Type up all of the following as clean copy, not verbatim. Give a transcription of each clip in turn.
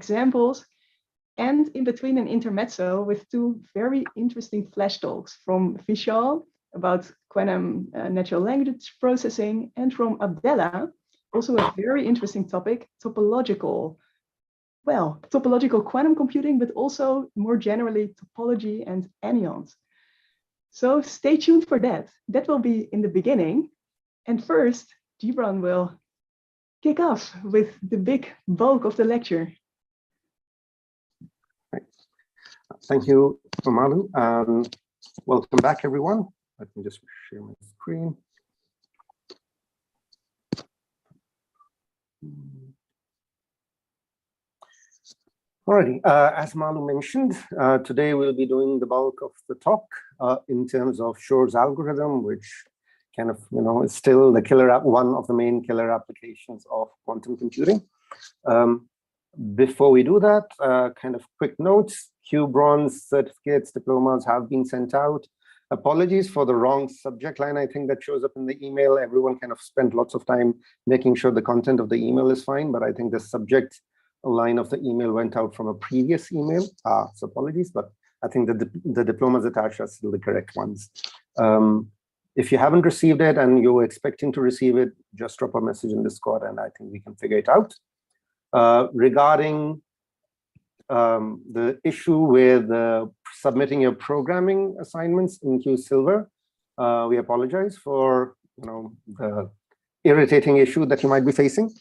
examples, and in between an intermezzo with two very interesting flash talks from Vishal about quantum natural language processing, and from Abdella, also a very interesting topic, topological quantum computing, but also more generally topology and anyons. So stay tuned for that. That will be in the beginning. And first, Jibran will kick off with the big bulk of the lecture. Thank you, Malu. Welcome back, everyone. Let me just share my screen. Alrighty, as Malu mentioned, today we'll be doing the bulk of the talk in terms of Shor's algorithm, which kind of, is still the killer app, one of the main killer applications of quantum computing. Before we do that, kind of quick notes: QWorld certificates, diplomas have been sent out. Apologies for the wrong subject line, I think, that shows up in the email. Everyone kind of spent lots of time making sure the content of the email is fine, but I think the subject line of the email went out from a previous email. So apologies, but I think that the diplomas attached are still the correct ones. If you haven't received it and you're expecting to receive it, just drop a message in Discord and I think we can figure it out. Regarding the issue with submitting your programming assignments in QSilver, we apologize for the irritating issue that you might be facing.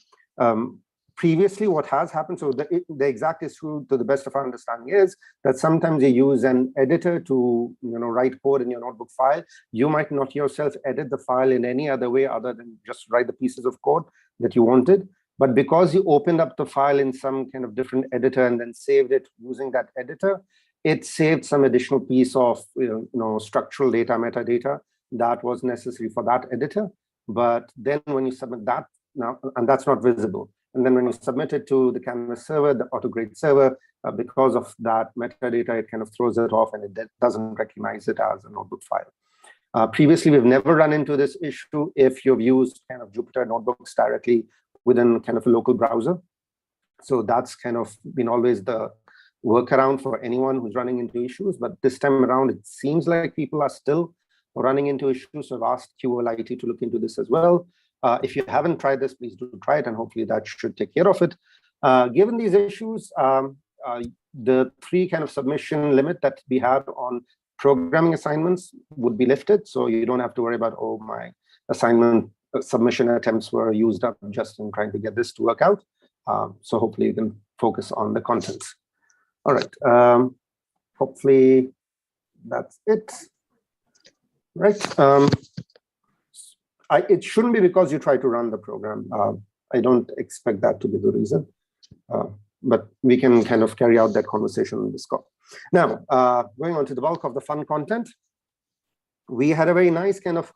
Previously, what has happened, so the exact issue, to the best of our understanding, is that sometimes you use an editor to write code in your notebook file. You might not yourself edit the file in any other way other than just write the pieces of code that you wanted. But because you opened up the file in some kind of different editor and then saved it using that editor, it saved some additional piece of structural data, metadata that was necessary for that editor. But then when you submit that now, and that's not visible. And then when you submit it to the Canvas server, the AutoGrade server, because of that metadata, it kind of throws it off and it doesn't recognize it as a notebook file. Previously, we've never run into this issue if you've used kind of Jupyter notebooks directly within kind of a local browser. So that's kind of been always the workaround for anyone who's running into issues. But this time around, it seems like people are still running into issues. So I've asked QWorld IT to look into this as well. If you haven't tried this, please do try it, and hopefully that should take care of it. Given these issues, the 3 kind of submission limit that we had on programming assignments would be lifted. So you don't have to worry about, oh, my assignment submission attempts were used up just in trying to get this to work out. So hopefully you can focus on the contents. All right. Hopefully that's it. Right. It shouldn't be because you try to run the program. I don't expect that to be the reason. But we can kind of carry out that conversation on Discord. Now, going on to the bulk of the fun content, we had a very nice kind of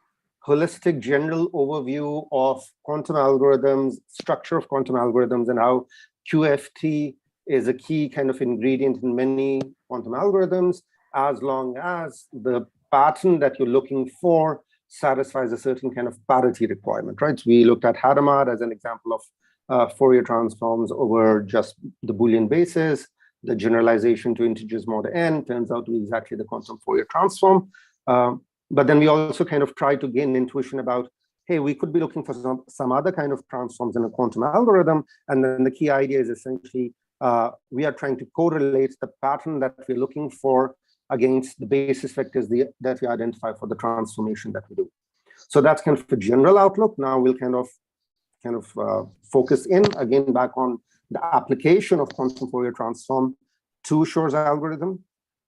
holistic general overview of quantum algorithms, structure of quantum algorithms, and how QFT is a key kind of ingredient in many quantum algorithms, as long as the pattern that you're looking for satisfies a certain kind of parity requirement, right? So we looked at Hadamard as an example of Fourier transforms over just the Boolean basis. The generalization to integers mod n turns out to be exactly the quantum Fourier transform. But then we also kind of try to gain intuition about, hey, we could be looking for some other kind of transforms in a quantum algorithm. And then the key idea is essentially we are trying to correlate the pattern that we're looking for against the basis vectors that we identify for the transformation that we do. So that's kind of a general outlook. Now we'll kind of focus in again back on the application of quantum Fourier transform to Shor's algorithm.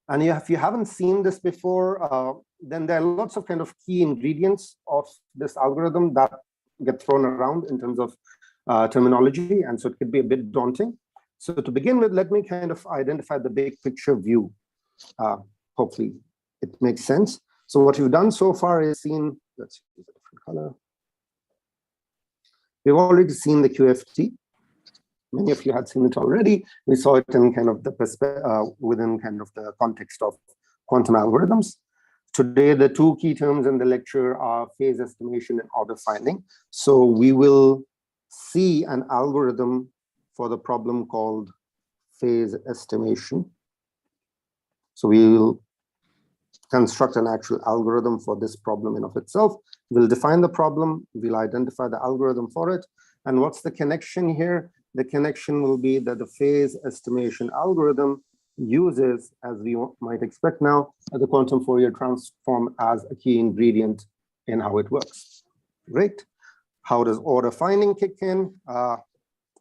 And if you haven't seen this before, then there are lots of kind of key ingredients of this algorithm that get thrown around in terms of terminology, and so it could be a bit daunting. So to begin with, let me kind of identify the big picture view. Hopefully it makes sense. So what we've done so far is seen, let's use a different color. We've already seen the QFT. Many of you had seen it already. We saw it in kind of the within kind of the context of quantum algorithms. Today, the 2 key terms in the lecture are phase estimation and order finding. So we will see an algorithm for the problem called phase estimation. So we will construct an actual algorithm for this problem in of itself. We'll define the problem, we'll identify the algorithm for it. And what's the connection here? The connection will be that the phase estimation algorithm uses, as we might expect now, the quantum Fourier transform as a key ingredient in how it works. Great. How does order finding kick in?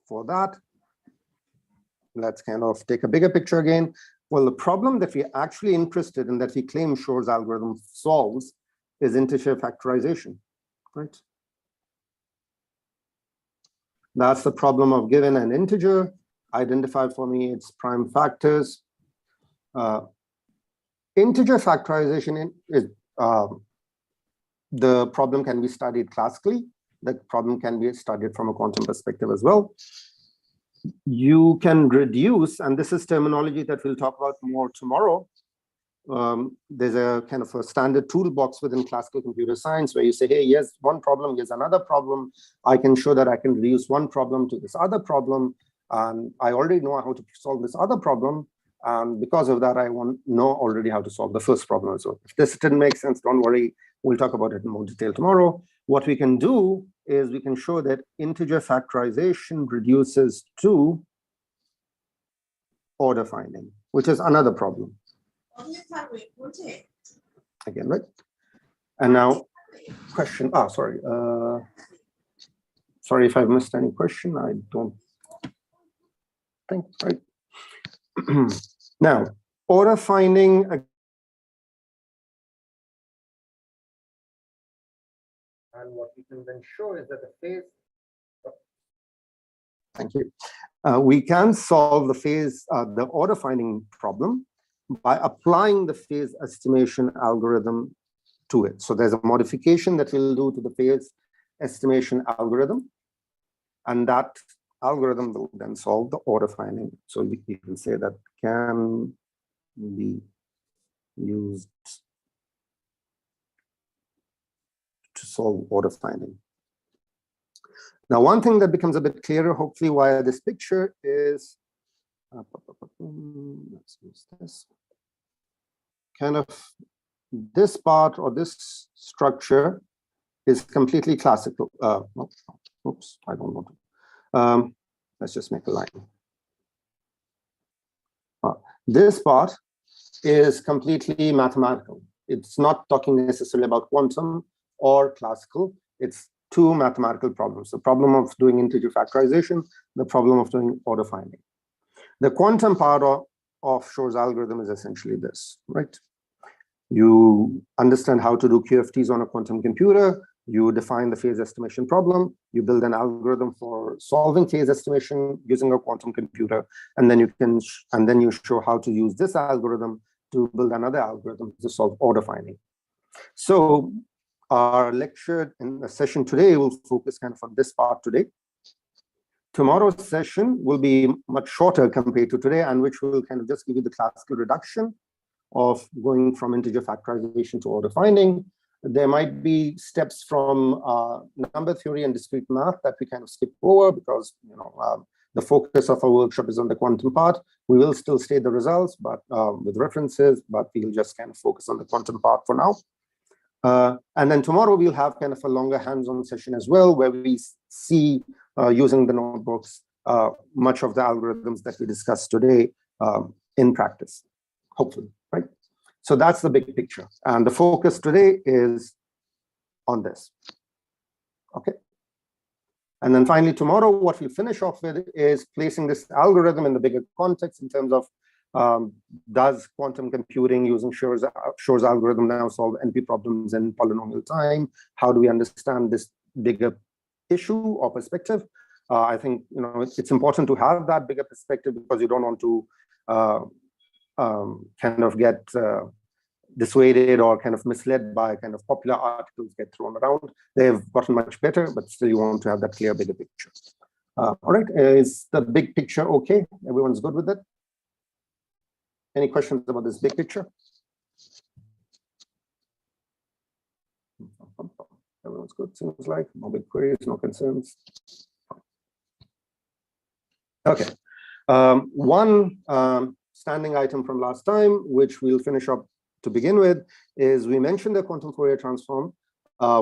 For that, let's kind of take a bigger picture again. Well, the problem that we're actually interested in, that we claim Shor's algorithm solves, is integer factorization, right? That's the problem of given an integer, identify for me its prime factors. Integer factorization is the problem can be studied classically. The problem can be studied from a quantum perspective as well. You can reduce, and this is terminology that we'll talk about more tomorrow. There's a kind of a standard toolbox within classical computer science where you say, hey, here's one problem, here's another problem. I can show that I can reduce one problem to this other problem. And I already know how to solve this other problem. And because of that, I know already how to solve the first problem. So if this didn't make sense, don't worry. We'll talk about it in more detail tomorrow. What we can do is we can show that integer factorization reduces to order finding, which is another problem. Again, right? And now, question. Sorry. Sorry if I've missed any question. I don't think, right? Now, order finding. And what we can then show is that the phase. Thank you. We can solve the phase, the order finding problem by applying the phase estimation algorithm to it. So there's a modification that we'll do to the phase estimation algorithm, and that algorithm will then solve the order finding. So we can say that can be used to solve order finding. Now, one thing that becomes a bit clearer, hopefully, via this picture is, let's use this, kind of this part or this structure is completely classical. Oops, I don't want to. Let's just make a line. This part is completely mathematical. It's not talking necessarily about quantum or classical. It's two mathematical problems: the problem of doing integer factorization, the problem of doing order finding. The quantum part of Shor's algorithm is essentially this, right? You understand how to do QFTs on a quantum computer, you define the phase estimation problem, you build an algorithm for solving phase estimation using a quantum computer, and then you show how to use this algorithm to build another algorithm to solve order finding. So our lecture in the session today will focus kind of on this part today. Tomorrow's session will be much shorter compared to today, and which will kind of just give you the classical reduction of going from integer factorization to order finding. There might be steps from number theory and discrete math that we kind of skip over because the focus of our workshop is on the quantum part. We will still state the results, but with references, but we'll just kind of focus on the quantum part for now. And then tomorrow we'll have kind of a longer hands-on session as well, where we see using the notebooks much of the algorithms that we discussed today in practice, hopefully, right? So that's the big picture. And the focus today is on this. Okay. And then finally, tomorrow, what we'll finish off with is placing this algorithm in the bigger context in terms of does quantum computing using Shor's algorithm now solve NP problems in polynomial time? How do we understand this bigger issue or perspective? I think it's important to have that bigger perspective because you don't want to kind of get dissuaded or kind of misled by kind of popular articles get thrown around. They've gotten much better, but still you want to have that clear bigger picture. All right, is the big picture okay? Everyone's good with it? Any questions about this big picture? Everyone's good, seems like. No big queries, no concerns. Okay. One standing item from last time, which we'll finish up to begin with, is we mentioned the quantum Fourier transform.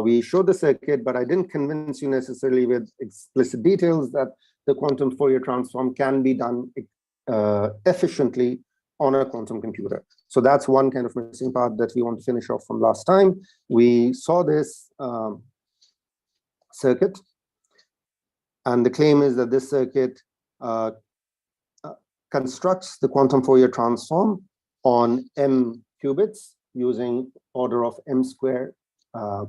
We showed the circuit, but I didn't convince you necessarily with explicit details that the quantum Fourier transform can be done efficiently on a quantum computer. So that's one kind of missing part that we want to finish off from last time. We saw this circuit, and the claim is that this circuit constructs the quantum Fourier transform on m qubits using order of m square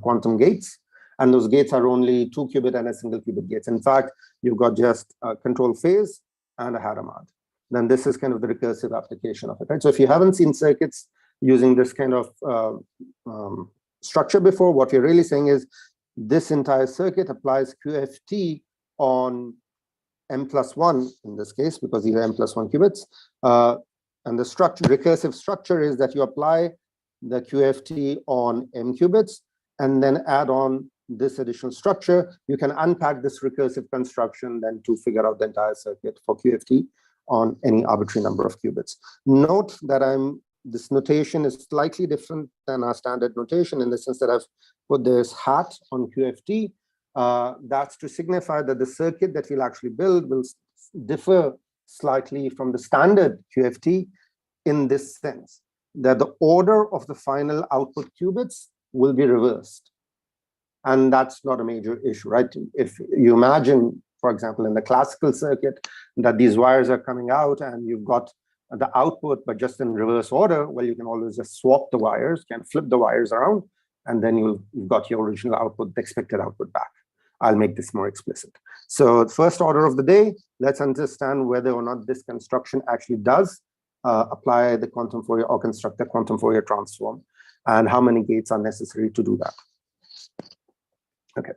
quantum gates. And those gates are only 2 qubit and a single qubit gates. In fact, you've got just a control phase and a Hadamard. Then this is kind of the recursive application of it, right? So if you haven't seen circuits using this kind of structure before, what we're really saying is this entire circuit applies QFT on m+1 in this case, because these are m+1 qubits. And the recursive structure is that you apply the QFT on m qubits and then add on this additional structure. You can unpack this recursive construction then to figure out the entire circuit for QFT on any arbitrary number of qubits. Note that this notation is slightly different than our standard notation in the sense that I've put this hat on QFT. That's to signify that the circuit that we'll actually build will differ slightly from the standard QFT in this sense, that the order of the final output qubits will be reversed. And that's not a major issue, right? If you imagine, for example, in the classical circuit, that these wires are coming out and you've got the output, but just in reverse order, well, you can always just swap the wires, can flip the wires around, and then you've got your original output, the expected output back. I'll make this more explicit. So first order of the day, let's understand whether or not this construction actually does apply the quantum Fourier or construct the quantum Fourier transform, and how many gates are necessary to do that. Okay.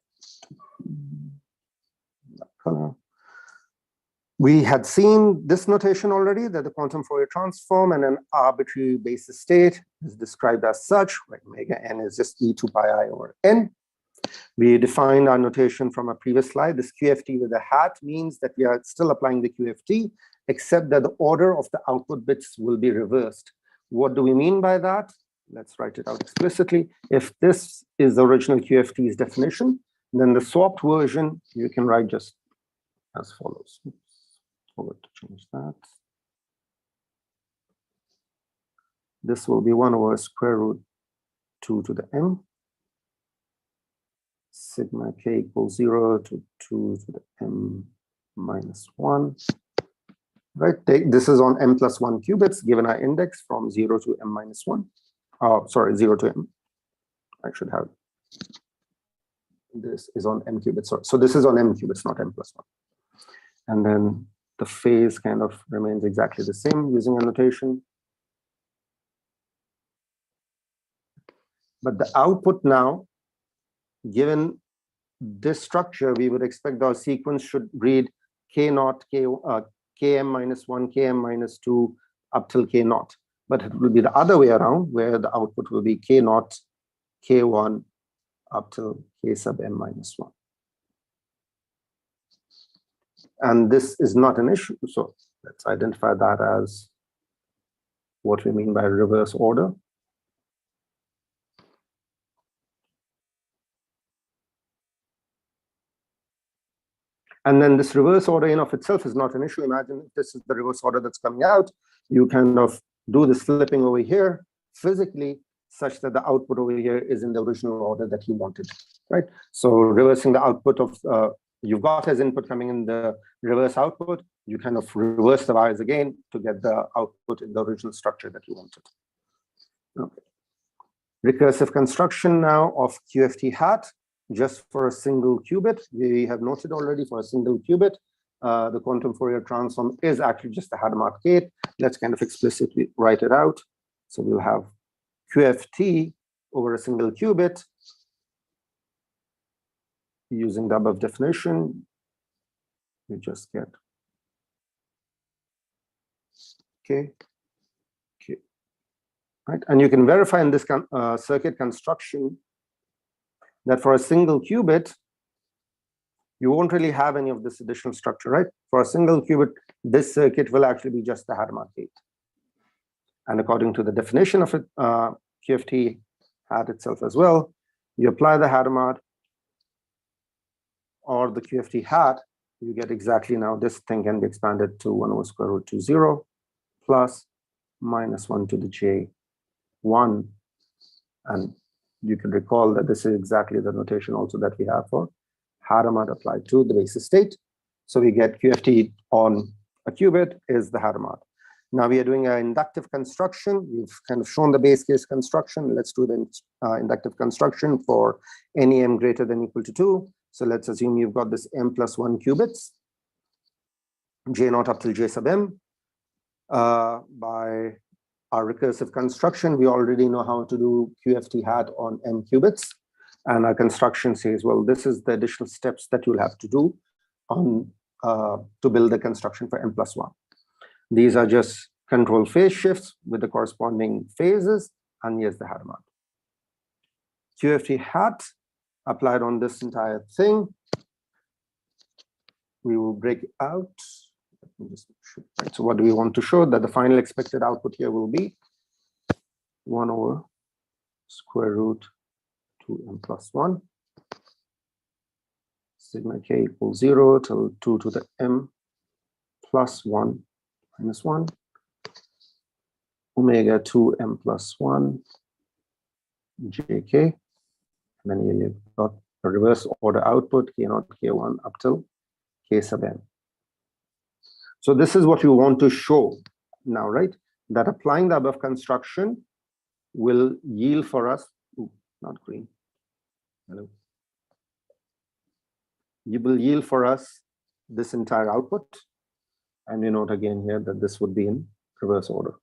We had seen this notation already, that the quantum Fourier transform and an arbitrary basis state is described as such, where omega n is just e2 pi I over n. We defined our notation from a previous slide. This QFT with a hat means that we are still applying the QFT, except that the order of the output bits will be reversed. What do we mean by that? Let's write it out explicitly. If this is the original QFT's definition, then the swapped version you can write just as follows. Forward to change that. This will be 1 over square root 2 to the m. Sigma k equals 0 to 2 to the m minus 1. Right, this is on m+1 qubits, given our index from 0 to m minus 1. Oh, sorry, 0 to m. I should have. This is on m qubits. Sorry. So this is on m qubits, not m+1. And then the phase kind of remains exactly the same using a notation. But the output now, given this structure, we would expect our sequence should read k0, km minus 1, km minus 2, up till k0. But it will be the other way around, where the output will be k0, k1, up till k sub m minus 1. And this is not an issue. So let's identify that as what we mean by reverse order. And then this reverse order in of itself is not an issue. Imagine if this is the reverse order that's coming out. You kind of do the flipping over here physically such that the output over here is in the original order that you wanted, right? So reversing the output of, you've got as input coming in the reverse output, you kind of reverse the wires again to get the output in the original structure that you wanted. Okay. Recursive construction now of QFT hat. Just for a single qubit, we have noted already for a single qubit, the quantum Fourier transform is actually just a Hadamard gate. Let's kind of explicitly write it out. So we'll have QFT over a single qubit using the above definition. You just get K, right? And you can verify in this circuit construction that for a single qubit, you won't really have any of this additional structure, right? For a single qubit, this circuit will actually be just the Hadamard gate. And according to the definition of it, QFT hat itself as well, you apply the Hadamard or the QFT hat, you get exactly now this thing can be expanded to 1 over square root 2 0 plus minus 1 to the J1. And you can recall that this is exactly the notation also that we have for Hadamard applied to the basis state. So we get QFT on a qubit is the Hadamard. Now we are doing an inductive construction. We've kind of shown the base case construction. Let's do the inductive construction for any m greater than or equal to 2. So let's assume you've got this m plus 1 qubits, J0 up till J sub m. By our recursive construction, we already know how to do QFT hat on m qubits. And our construction says, well, this is the additional steps that you'll have to do on to build the construction for m plus 1. These are just control phase shifts with the corresponding phases, and here's the Hadamard. QFT hat applied on this entire thing. We will break it out. Let me just show, right. So what do we want to show? That the final expected output here will be 1 over square root 2m plus 1. Sigma k equals 0 till 2 to the m plus 1 minus 1. Omega 2m plus 1 jk. And then here you've got a reverse order output, k0, k1 up till k sub n. So this is what you want to show now, right? That applying the above construction will yield for us, not green. Hello. You will yield for us this entire output. And you note again here that this would be in reverse order.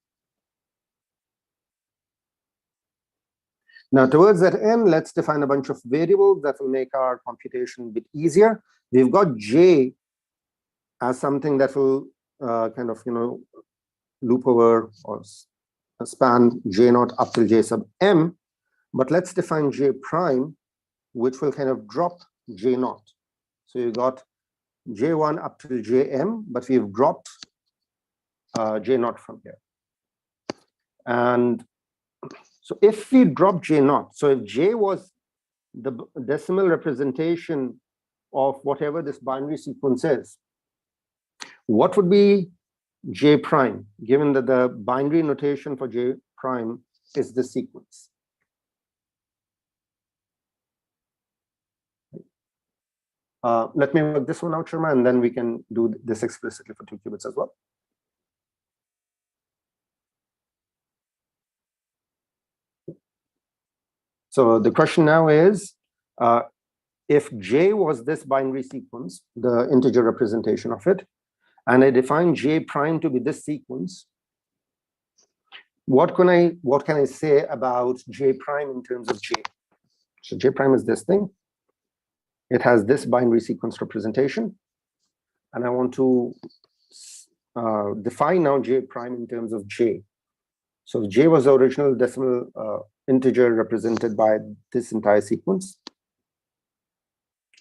Now, towards that end, let's define a bunch of variables that will make our computation a bit easier. We've got J as something that will kind of, loop over or span J0 up till J sub m. But let's define J prime, which will kind of drop J0. So you got J1 up till Jm, but we've dropped J0 from here. And so if we drop J0, so if J was the decimal representation of whatever this binary sequence is, what would be J prime, given that the binary notation for J prime is the sequence? Let me work this one out, Sharma, and then we can do this explicitly for 2 qubits as well. So the question now is, if J was this binary sequence, the integer representation of it, and I define J prime to be this sequence, what can I say about J prime in terms of J? So J prime is this thing. It has this binary sequence representation. And I want to define now J prime in terms of J. So if J was the original decimal integer represented by this entire sequence,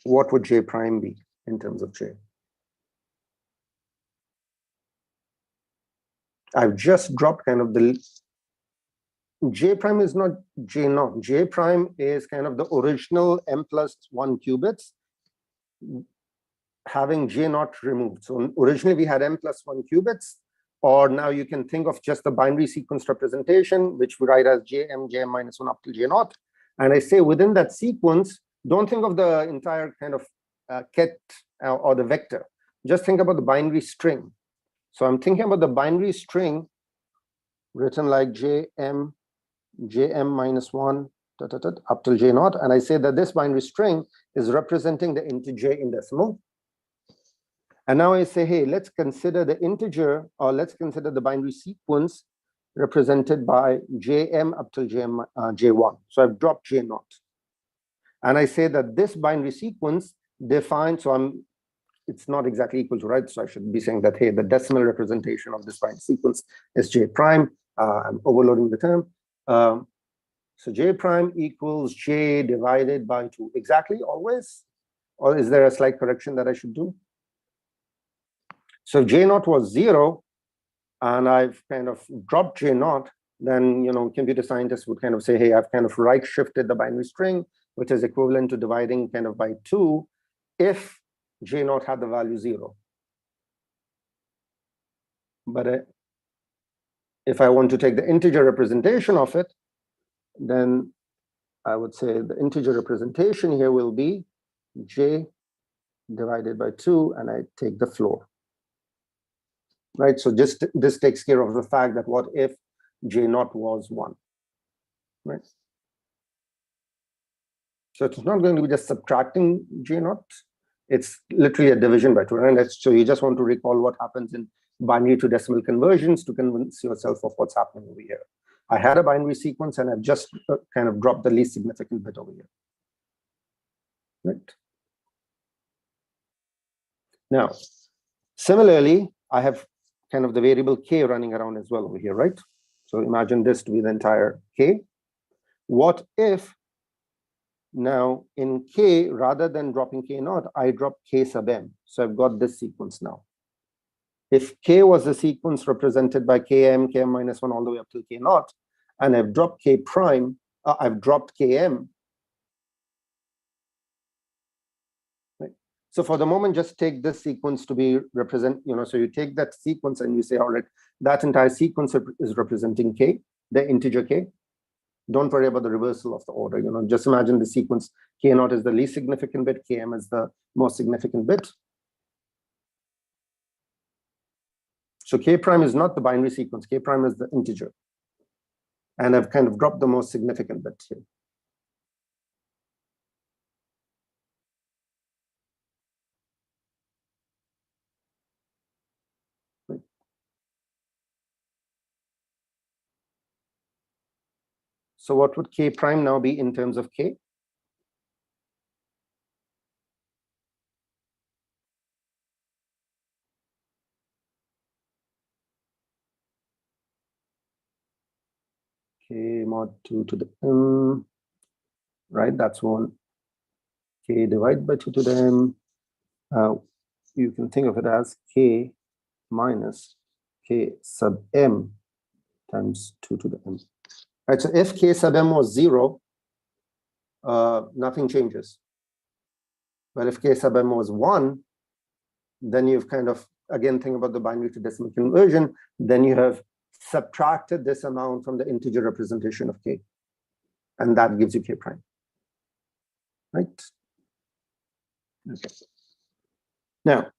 what would J prime be in terms of J? I've just dropped kind of the J prime is not J0. J prime is kind of the original m plus 1 qubits having J0 removed. So originally we had m plus 1 qubits, or now you can think of just the binary sequence representation, which we write as Jm, Jm minus 1 up to J0. And I say within that sequence, don't think of the entire kind of ket or the vector. Just think about the binary string. So I'm thinking about the binary string written like Jm, Jm minus 1 up till J0. And I say that this binary string is representing the integer in decimal. And now I say, hey, let's consider the integer, or let's consider the binary sequence represented by Jm up till J1. So I've dropped J0. And I say that this binary sequence defines, so it's not exactly equal to, right? So I should be saying that, hey, the decimal representation of this binary sequence is J prime. I'm overloading the term. So J prime equals J divided by 2. Exactly, always. Or is there a slight correction that I should do? So if J naught was 0, and I've kind of dropped J naught, then computer scientists would kind of say, hey, I've kind of right shifted the binary string, which is equivalent to dividing kind of by 2 if J naught had the value 0. But if I want to take the integer representation of it, then I would say the integer representation here will be J divided by 2, and I take the floor. Right, so just this takes care of the fact that what if J naught was 1, right? So it's not going to be just subtracting J naught. It's literally a division by 2. And so you just want to recall what happens in binary to decimal conversions to convince yourself of what's happening over here. I had a binary sequence, and I've just kind of dropped the least significant bit over here. Right. Now, similarly, I have kind of the variable k running around as well over here, right? So imagine this to be the entire k. What if now in k, rather than dropping k naught, I drop k sub m? So I've got this sequence now. If k was the sequence represented by km, km minus 1 all the way up to k naught, and I've dropped k prime, I've dropped km. So for the moment, just take this sequence to be represent, so you take that sequence and you say, all right, that entire sequence is representing k, the integer k. Don't worry about the reversal of the order. Just imagine the sequence k naught is the least significant bit, km is the most significant bit. So k prime is not the binary sequence, k prime is the integer. And I've kind of dropped the most significant bit here. So what would k prime now be in terms of k? K mod 2 to the m, right? That's 1. K divided by 2 to the m. You can think of it as k minus k sub m times 2 to the m. Right, so if k sub m was 0, nothing changes. But if k sub m was 1, then you've kind of, again, think about the binary to decimal conversion, then you have subtracted this amount from the integer representation of k. And that gives you k prime. Right? Okay. Now,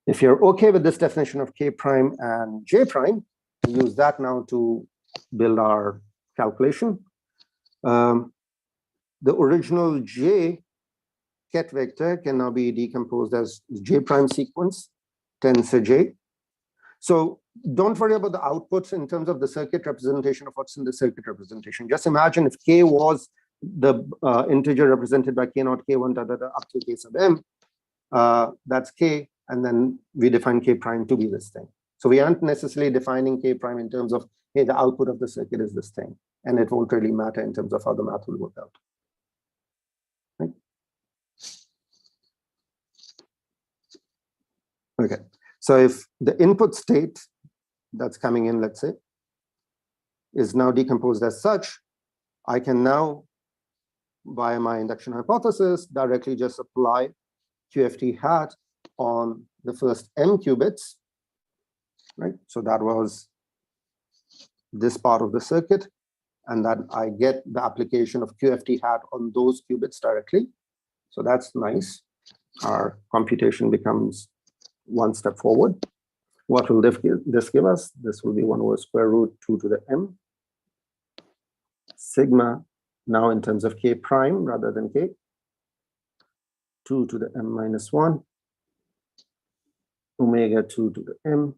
if you're okay with this definition of k prime and j prime, we use that now to build our calculation. The original j ket vector can now be decomposed as j prime sequence tensor j. So don't worry about the outputs in terms of the circuit representation of what's in the circuit representation. Just imagine if k was the integer represented by k naught, k1, up to k sub m. That's k, and then we define k prime to be this thing. So we aren't necessarily defining k prime in terms of, hey, the output of the circuit is this thing, and it won't really matter in terms of how the math will work out. Right? Okay, so if the input state that's coming in, let's say, is now decomposed as such, I can now, by my induction hypothesis, directly just apply QFT hat on the first m qubits, right? So that was this part of the circuit, and then I get the application of QFT hat on those qubits directly. So that's nice. Our computation becomes one step forward. What will this give us? This will be 1 over square root 2 to the m sigma, now in terms of k prime rather than k, 2 to the m minus 1, omega 2 to the m,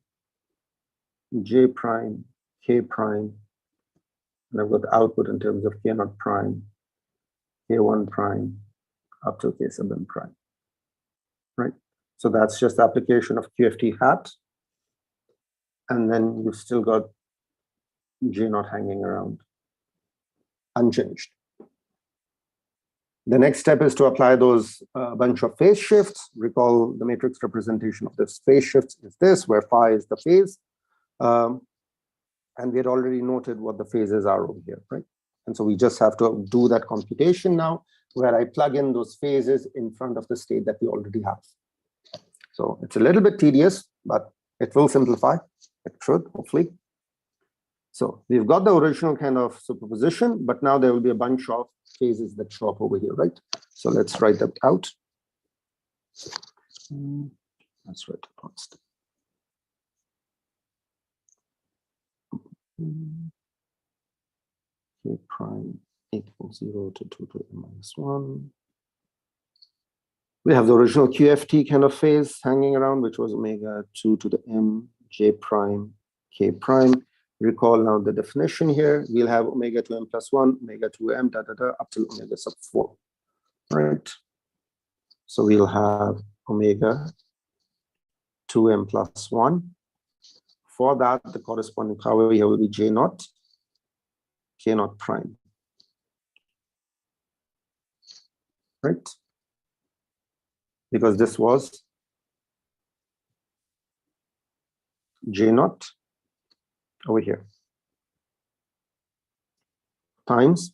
j prime, k prime, and I've got the output in terms of k naught prime, k1 prime, up to k sub m prime, right? So that's just the application of QFT hat. And then you've still got J naught hanging around unchanged. The next step is to apply those bunch of phase shifts. Recall the matrix representation of this phase shifts is this, where phi is the phase. And we had already noted what the phases are over here, right? And so we just have to do that computation now, where I plug in those phases in front of the state that we already have. So it's a little bit tedious, but it will simplify. It should, hopefully. So we've got the original kind of superposition, but now there will be a bunch of phases that show up over here, right? So let's write that out. Let's write it out. K prime equals 0 to 2 to the minus 1. We have the original QFT kind of phase hanging around, which was omega 2 to the m, j prime, k prime. Recall now the definition here. We'll have omega 2m plus 1, omega 2m, up till omega sub 4. Right? So we'll have omega 2m plus 1. For that, the corresponding power here will be j naught, k naught prime. Right? Because this was j naught over here times,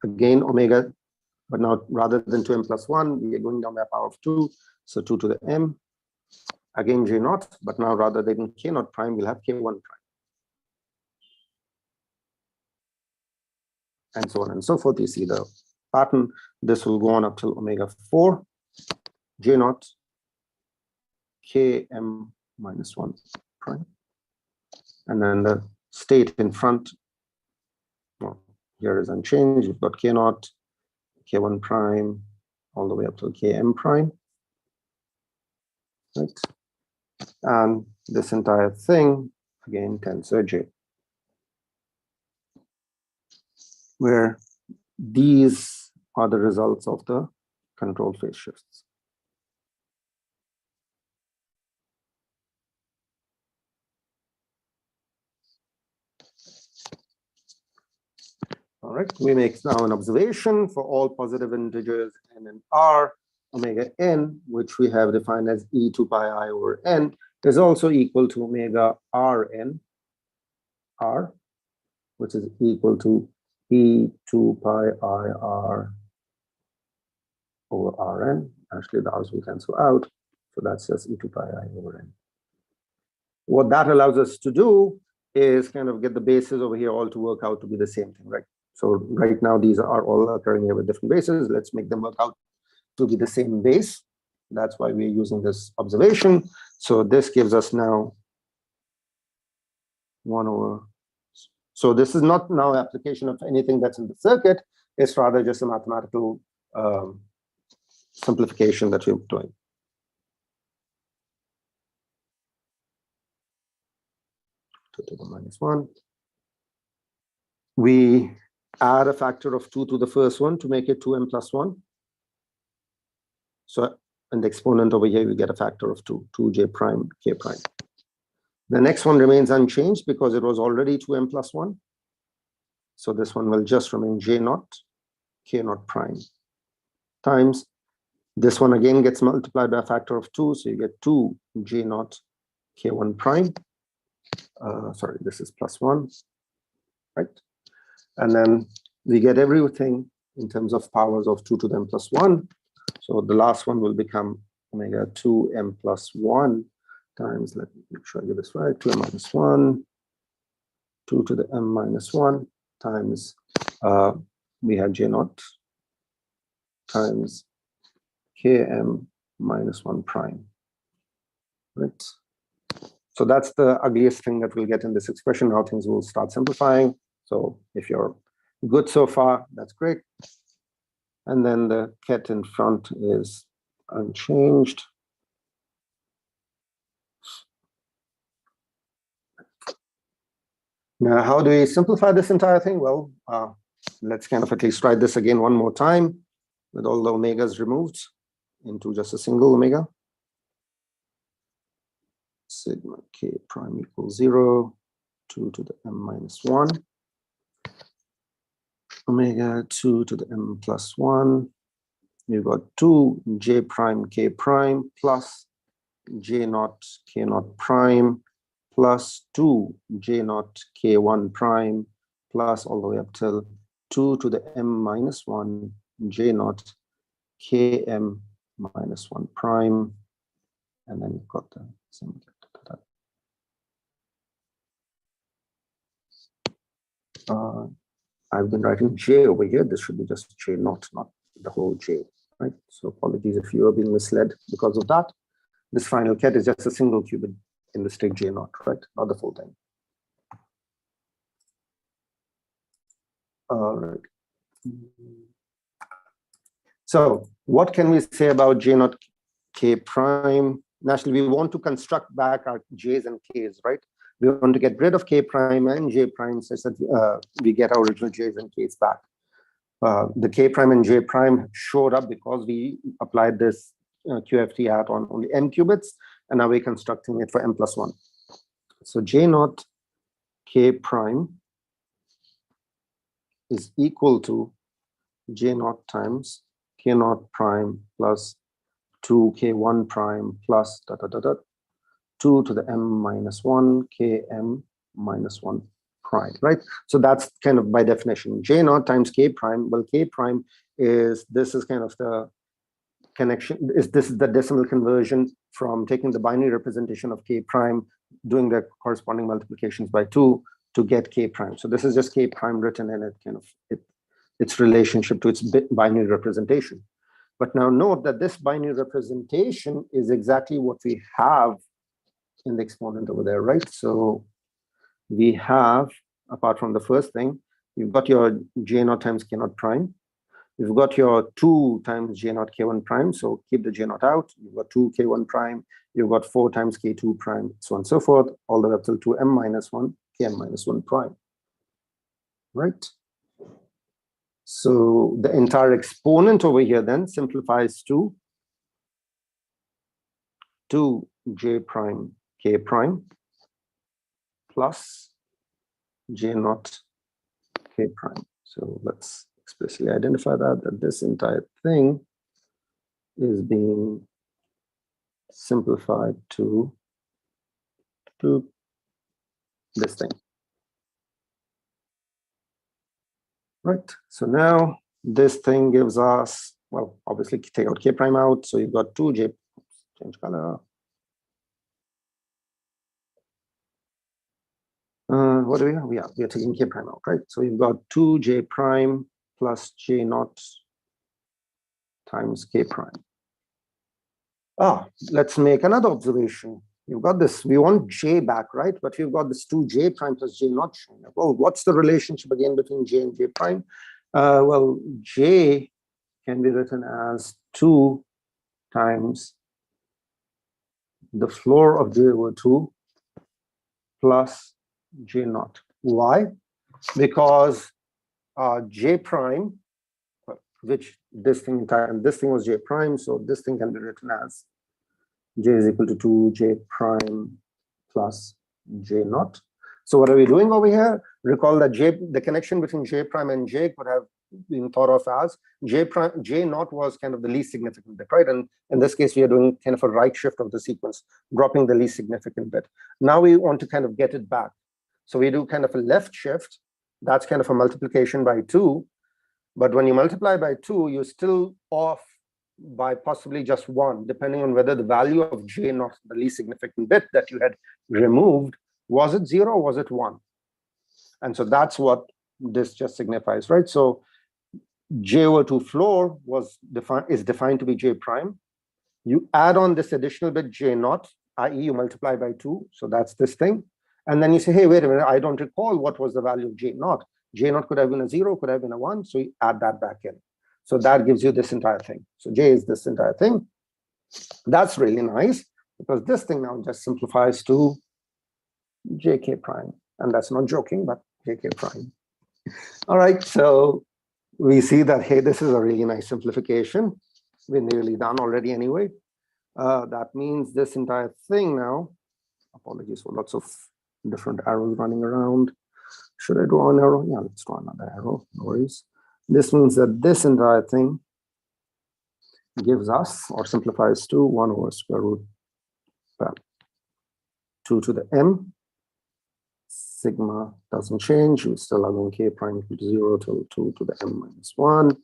again, omega, but now rather than 2m plus 1, we are going down by a power of 2, so 2 to the m. Again, j naught, but now rather than k naught prime, we'll have k1 prime. And so on and so forth. You see the pattern. This will go on up till omega 4, j naught, km minus 1 prime. And then the state in front, well, here is unchanged. You've got k naught, k1 prime, all the way up to km prime. Right? And this entire thing, again, tensor j, where these are the results of the control phase shifts. All right, we make now an observation for all positive integers n and r, omega n, which we have defined as e2 pi I over n, is also equal to omega rn, r, which is equal to e2 pi I r over rn. Actually, the r's will cancel out, so that's just e2 pi I over n. What that allows us to do is kind of get the bases over here all to work out to be the same thing, right? So right now, these are all occurring here with different bases. Let's make them work out to be the same base. That's why we're using this observation. So this gives us now 1 over. So this is not now application of anything that's in the circuit. It's rather just a mathematical simplification that we're doing. To the minus 1. We add a factor of 2 to the first one to make it 2m plus 1. So in the exponent over here, we get a factor of 2, 2j prime, k prime. The next one remains unchanged because it was already 2m plus 1. So this one will just remain j naught, k naught prime, times. This one again gets multiplied by a factor of 2. So you get 2 j naught, k1 prime. Sorry, this is plus 1, right? And then we get everything in terms of powers of 2 to the m plus 1. So the last one will become omega 2m plus 1 times, let me make sure I get this right, 2m minus 1, 2 to the m minus 1 times, we have j naught times km minus 1 prime, right? So that's the ugliest thing that we'll get in this expression. Now things will start simplifying. So if you're good so far, that's great. And then the ket in front is unchanged. Now, how do we simplify this entire thing? Well, let's kind of at least write this again one more time with all the omegas removed into just a single omega. Sigma k prime equals 0, 2 to the m minus 1. omega 2 to the m plus 1. You've got 2 j prime k prime plus j naught k naught prime plus 2 j naught k1 prime plus all the way up till 2 to the m minus 1 j naught km minus 1 prime. And then you've got the same. I've been writing j over here. This should be just j naught, not the whole j, right? So apologies if you are being misled because of that. This final ket is just a single qubit in the state j naught, right? Not the full thing. All right. So what can we say about j naught k prime? Naturally, we want to construct back our j's and k's, right? We want to get rid of k prime and j prime such that we get our original j's and k's back. The k prime and j prime showed up because we applied this QFT hat on only m qubits, and now we're constructing it for m plus 1. So j naught k prime is equal to j naught times k naught prime plus 2k1 prime plus 2 to the m minus 1 km minus 1 prime, right? So that's kind of by definition j naught times k prime. Well, k prime is, this is kind of the connection, this is the decimal conversion from taking the binary representation of k prime, doing the corresponding multiplications by 2 to get k prime. So this is just k prime written in it, kind of its relationship to its binary representation. But now note that this binary representation is exactly what we have in the exponent over there, right? So we have, apart from the first thing, you've got your j naught times k naught prime. You've got your 2 times j naught k1 prime. So keep the j naught out. You've got 2 k1 prime. You've got 4 times k2 prime, so on and so forth, all the way up till 2m minus 1 km minus 1 prime, right? So the entire exponent over here then simplifies to 2j prime k prime plus j naught k prime. So let's explicitly identify that this entire thing is being simplified to this thing. Right, so now this thing gives us, well, obviously take out k prime out, so you've got 2j, change color. What do we have? Yeah, we are taking k prime out, right? So you've got 2j prime plus j naught times k prime. Let's make another observation. You've got this, we want j back, right? But we've got this 2j prime plus j naught showing up. Well, what's the relationship again between j and j prime? Well, j can be written as 2 times the floor of j over 2 plus j naught. Why? Because j prime, which this thing was j prime, so this thing can be written as j is equal to 2j prime plus j naught. So what are we doing over here? Recall that the connection between j prime and j could have been thought of as j naught was kind of the least significant bit, right? And in this case, we are doing kind of a right shift of the sequence, dropping the least significant bit. Now we want to kind of get it back. So we do kind of a left shift. That's kind of a multiplication by 2. But when you multiply by 2, you're still off by possibly just 1, depending on whether the value of j naught, the least significant bit that you had removed, was it 0 or was it 1? And so that's what this just signifies, right? So j over 2 floor is defined to be j prime. You add on this additional bit j naught, i.e. you multiply by 2, so that's this thing. And then you say, hey, wait a minute, I don't recall what was the value of j naught. J naught could have been a 0, could have been a 1, so you add that back in. So that gives you this entire thing. So j is this entire thing. That's really nice, because this thing now just simplifies to jk prime. And that's not joking, but jk prime. All right, so we see that, hey, this is a really nice simplification. We're nearly done already anyway. That means this entire thing now, apologies for lots of different arrows running around. Should I draw an arrow? Yeah, let's draw another arrow, no worries. This means that this entire thing gives us, or simplifies to, 1 over square root 2 to the m. Sigma doesn't change. We still are going k prime equal to 0 till 2 to the m minus 1.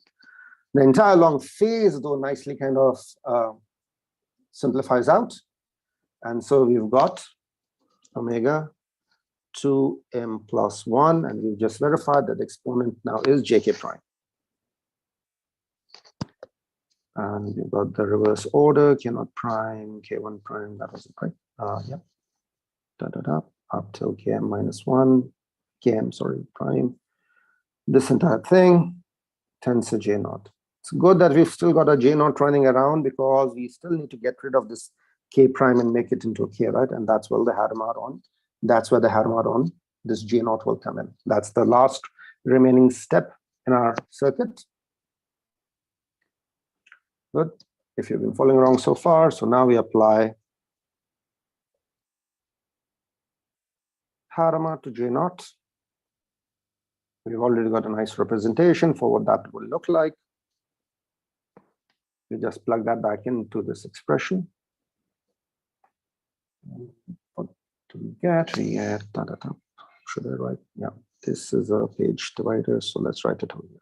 The entire long phase, though, nicely kind of simplifies out. And so we've got omega 2m plus 1, and we've just verified that the exponent now is jk prime. And you've got the reverse order, k0 prime, k1 prime, that was it, right? Yeah. Up till km minus 1, km, sorry, prime. This entire thing tends to j0. It's good that we've still got a j0 running around, because we still need to get rid of this k prime and make it into a k, right? And that's where the Hadamard on. That's where the Hadamard on this j0 will come in. That's the last remaining step in our circuit. Good. If you've been following along so far, so now we apply Hadamard to j0. We've already got a nice representation for what that will look like. We just plug that back into this expression. What do we get? We get, should I write? Yeah, this is a page divider, so let's write it over here.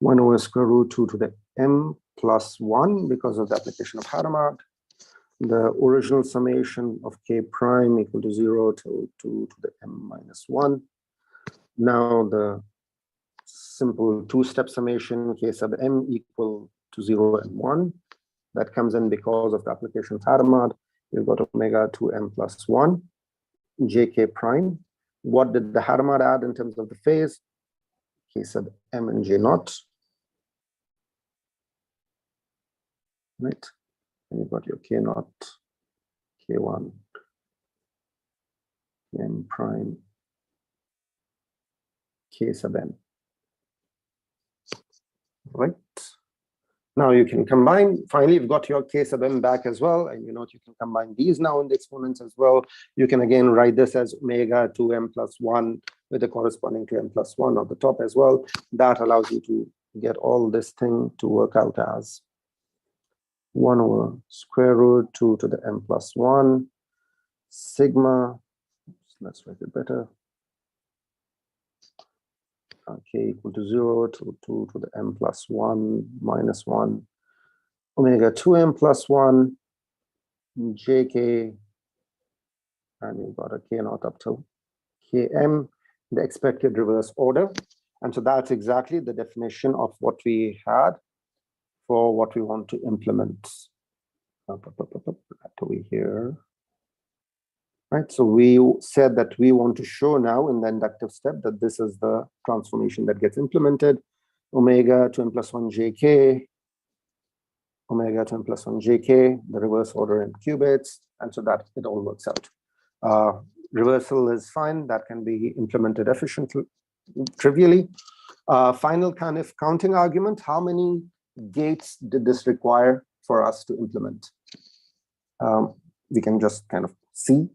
1 over square root 2 to the m plus 1 because of the application of Hadamard. The original summation of k prime equal to 0 till 2 to the m minus 1. Now the simple two-step summation k sub m equal to 0 and 1. That comes in because of the application of Hadamard. You've got omega 2m plus 1, jk prime. What did the Hadamard add in terms of the phase? K sub m and j0. Right? And you've got your k0, k1, m prime, k sub n. Right? Now you can combine, finally, you've got your k sub m back as well, and you know you can combine these now in the exponents as well. You can again write this as omega 2m plus 1 with the corresponding to m plus 1 on the top as well. That allows you to get all this thing to work out as 1 over square root 2 to the m plus 1 sigma, let's write it better, k equal to 0 to 2 to the m plus 1 minus 1 omega 2m plus 1 jk, and you've got a k0 up to km, the expected reverse order. And so that's exactly the definition of what we had for what we want to implement. Over here. Right, so we said that we want to show now in the inductive step that this is the transformation that gets implemented. Omega 2m plus 1 jk, omega 2m plus 1 jk, the reverse order in qubits, and so that it all works out. Reversal is fine, that can be implemented efficiently, trivially. Final kind of counting argument, how many gates did this require for us to implement? We can just kind of see.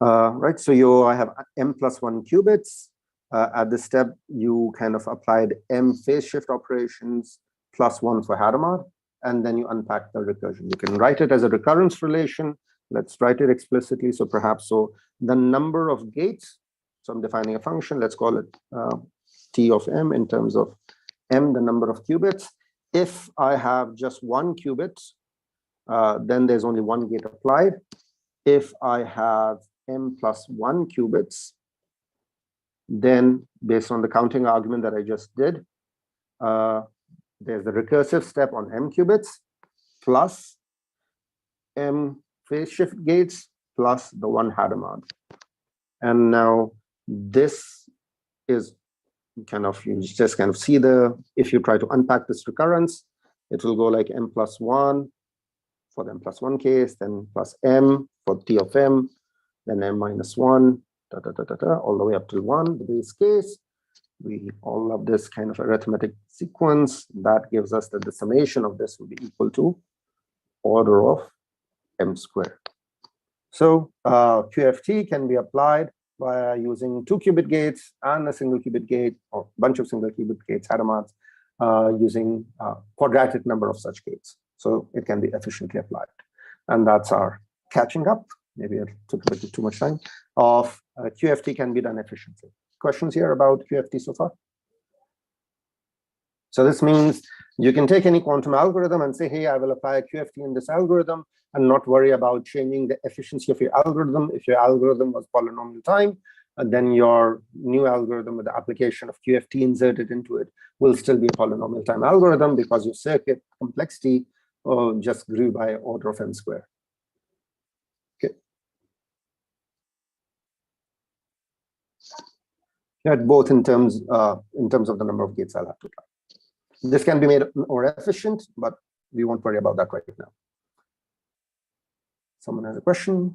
Right, so I have m plus 1 qubits. At this step, you kind of applied m phase shift operations plus 1 for Hadamard, and then you unpack the recursion. You can write it as a recurrence relation. Let's write it explicitly. So perhaps, so the number of gates, so I'm defining a function, let's call it t of m in terms of m, the number of qubits. If I have just 1 qubit, then there's only 1 gate applied. If I have m plus 1 qubits, then based on the counting argument that I just did, there's the recursive step on m qubits plus m phase shift gates plus the 1 Hadamard. And now this is kind of, you just kind of see if you try to unpack this recurrence, it will go like m plus 1 for the m plus 1 case, then plus m for t of m, then m minus 1, all the way up to 1, the base case. We all love this kind of arithmetic sequence. That gives us that the summation of this will be equal to order of m squared. So QFT can be applied by using 2-qubit gates and a single-qubit gate, or a bunch of single-qubit gates, Hadamard's, using quadratic number of such gates. So it can be efficiently applied. And that's our catching up. Maybe it took a bit too much time. Of QFT can be done efficiently. Questions here about QFT so far? So this means you can take any quantum algorithm and say, hey, I will apply a QFT in this algorithm and not worry about changing the efficiency of your algorithm. If your algorithm was polynomial time, and then your new algorithm with the application of QFT inserted into it will still be a polynomial time algorithm because your circuit complexity just grew by order of n squared. Okay. Both in terms of the number of gates I'll have to apply. This can be made more efficient, but we won't worry about that right now. Someone has a question?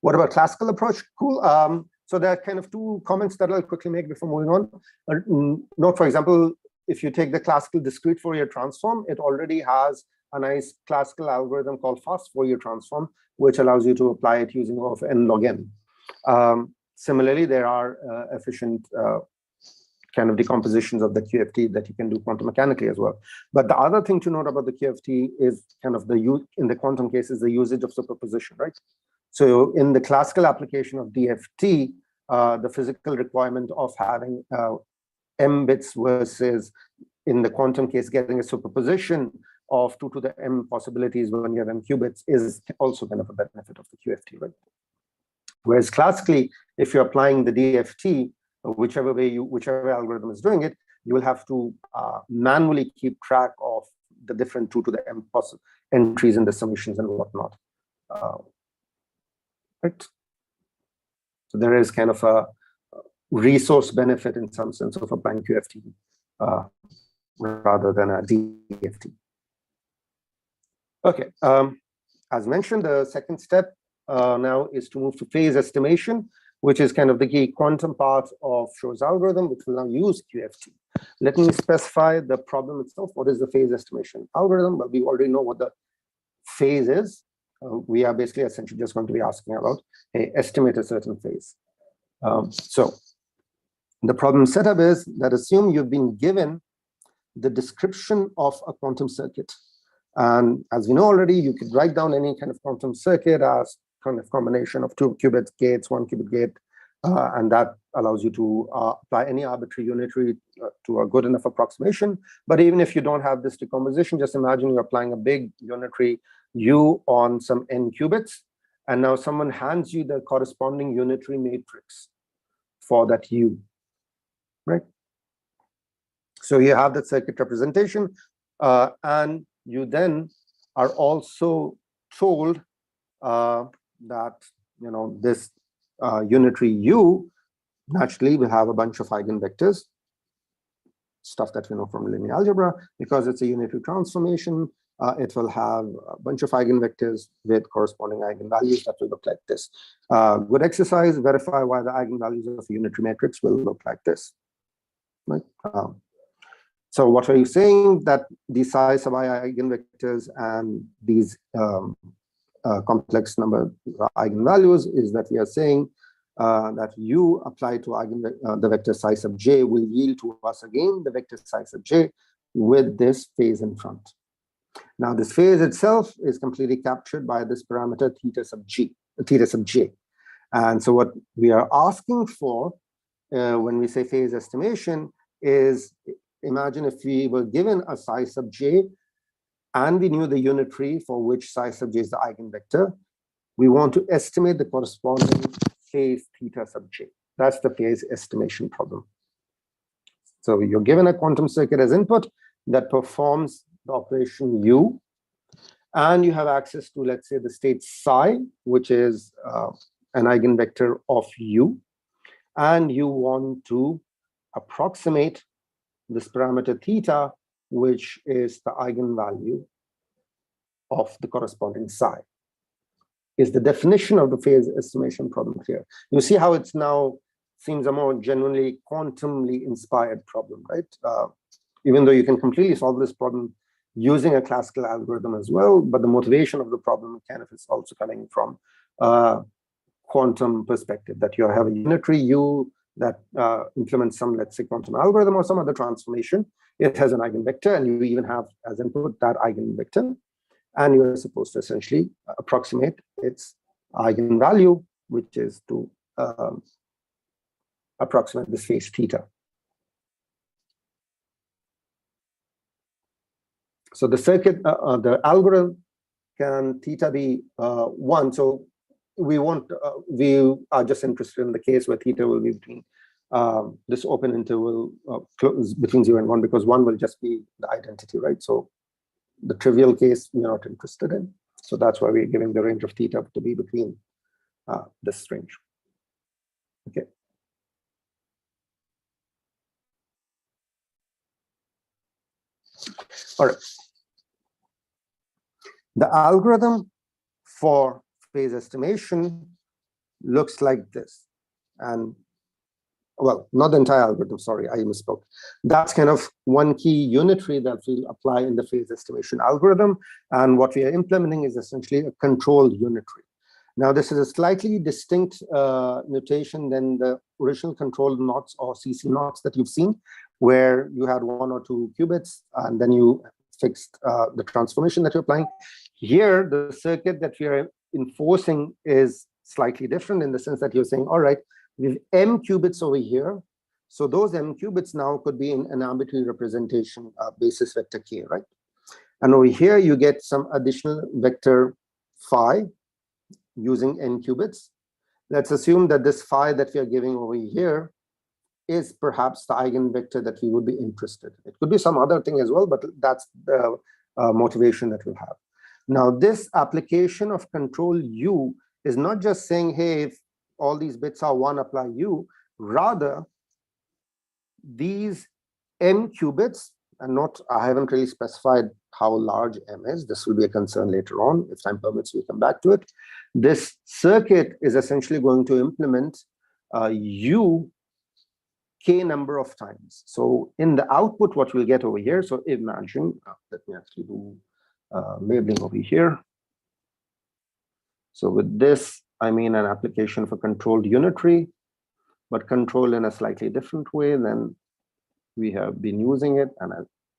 What about classical approach? Cool. So there are kind of two comments that I'll quickly make before moving on. Note, for example, if you take the classical discrete Fourier transform, it already has a nice classical algorithm called fast Fourier transform, which allows you to apply it using of n log n. Similarly, there are efficient kind of decompositions of the QFT that you can do quantum mechanically as well. But the other thing to note about the QFT is kind of in the quantum case is the usage of superposition, right? So in the classical application of DFT, the physical requirement of having m bits versus in the quantum case getting a superposition of 2 to the m possibilities when you have m qubits is also kind of a benefit of the QFT, right? Whereas classically, if you're applying the DFT, whichever algorithm is doing it, you will have to manually keep track of the different 2 to the m entries in the summations and whatnot. Right? So there is kind of a resource benefit in some sense of applying QFT rather than a DFT. Okay, as mentioned, the second step now is to move to phase estimation, which is kind of the key quantum part of Shor's algorithm, which will now use QFT. Let me specify the problem itself. What is the phase estimation algorithm? Well, we already know what the phase is. We are basically essentially just going to be asking about, hey, estimate a certain phase. So the problem setup is that assume you've been given the description of a quantum circuit. And as we know already, you could write down any kind of quantum circuit as kind of combination of 2-qubit gates, 1-qubit gate, and that allows you to apply any arbitrary unitary to a good enough approximation. But even if you don't have this decomposition, just imagine you're applying a big unitary U on some n qubits, and now someone hands you the corresponding unitary matrix for that U, right? So you have that circuit representation, and you then are also told that this unitary U naturally will have a bunch of eigenvectors, stuff that we know from linear algebra, because it's a unitary transformation. It will have a bunch of eigenvectors with corresponding eigenvalues that will look like this. Good exercise, verify why the eigenvalues of a unitary matrix will look like this. Right? So what are you saying? That the psi sub I eigenvectors and these complex number eigenvalues is that we are saying that U applied to the vector psi sub j will yield to us again the vector psi sub j with this phase in front. Now this phase itself is completely captured by this parameter theta sub j. And so what we are asking for when we say phase estimation is, imagine if we were given a psi sub j and we knew the unitary for which psi sub j is the eigenvector, we want to estimate the corresponding phase theta sub j. That's the phase estimation problem. So you're given a quantum circuit as input that performs the operation U, and you have access to, let's say, the state psi, which is an eigenvector of U, and you want to approximate this parameter theta, which is the eigenvalue of the corresponding psi. Is the definition of the phase estimation problem clear? You see how it's now seems a more genuinely quantumly inspired problem, right? Even though you can completely solve this problem using a classical algorithm as well, but the motivation of the problem kind of is also coming from a quantum perspective, that you have a unitary U that implements some, let's say, quantum algorithm or some other transformation. It has an eigenvector, and you even have as input that eigenvector, and you're supposed to essentially approximate its eigenvalue, which is to approximate this phase theta. So the circuit, the algorithm can theta be 1. So we are just interested in the case where theta will be between this open interval between 0 and 1, because 1 will just be the identity, right? So the trivial case we're not interested in. So that's why we're giving the range of theta to be between this range. Okay. All right. The algorithm for phase estimation looks like this. And well, not the entire algorithm, sorry, I misspoke. That's kind of one key unitary that we'll apply in the phase estimation algorithm. And what we are implementing is essentially a controlled unitary. Now, this is a slightly distinct notation than the original controlled knots or CC knots that you've seen, where you had 1 or 2 qubits, and then you fixed the transformation that you're applying. Here, the circuit that we are enforcing is slightly different in the sense that you're saying, all right, we have m qubits over here. So those m qubits now could be in an arbitrary representation basis vector k, right? And over here, you get some additional vector phi using n qubits. Let's assume that this phi that we are giving over here is perhaps the eigenvector that we would be interested in. It could be some other thing as well, but that's the motivation that we'll have. Now, this application of control U is not just saying, hey, if all these bits are 1, apply U. Rather, these m qubits, and not, I haven't really specified how large m is. This will be a concern later on. If time permits, we'll come back to it. This circuit is essentially going to implement U k number of times. So in the output, what we'll get over here, so imagine, let me actually do labeling over here. So with this, I mean an application for controlled unitary, but controlled in a slightly different way than we have been using it, and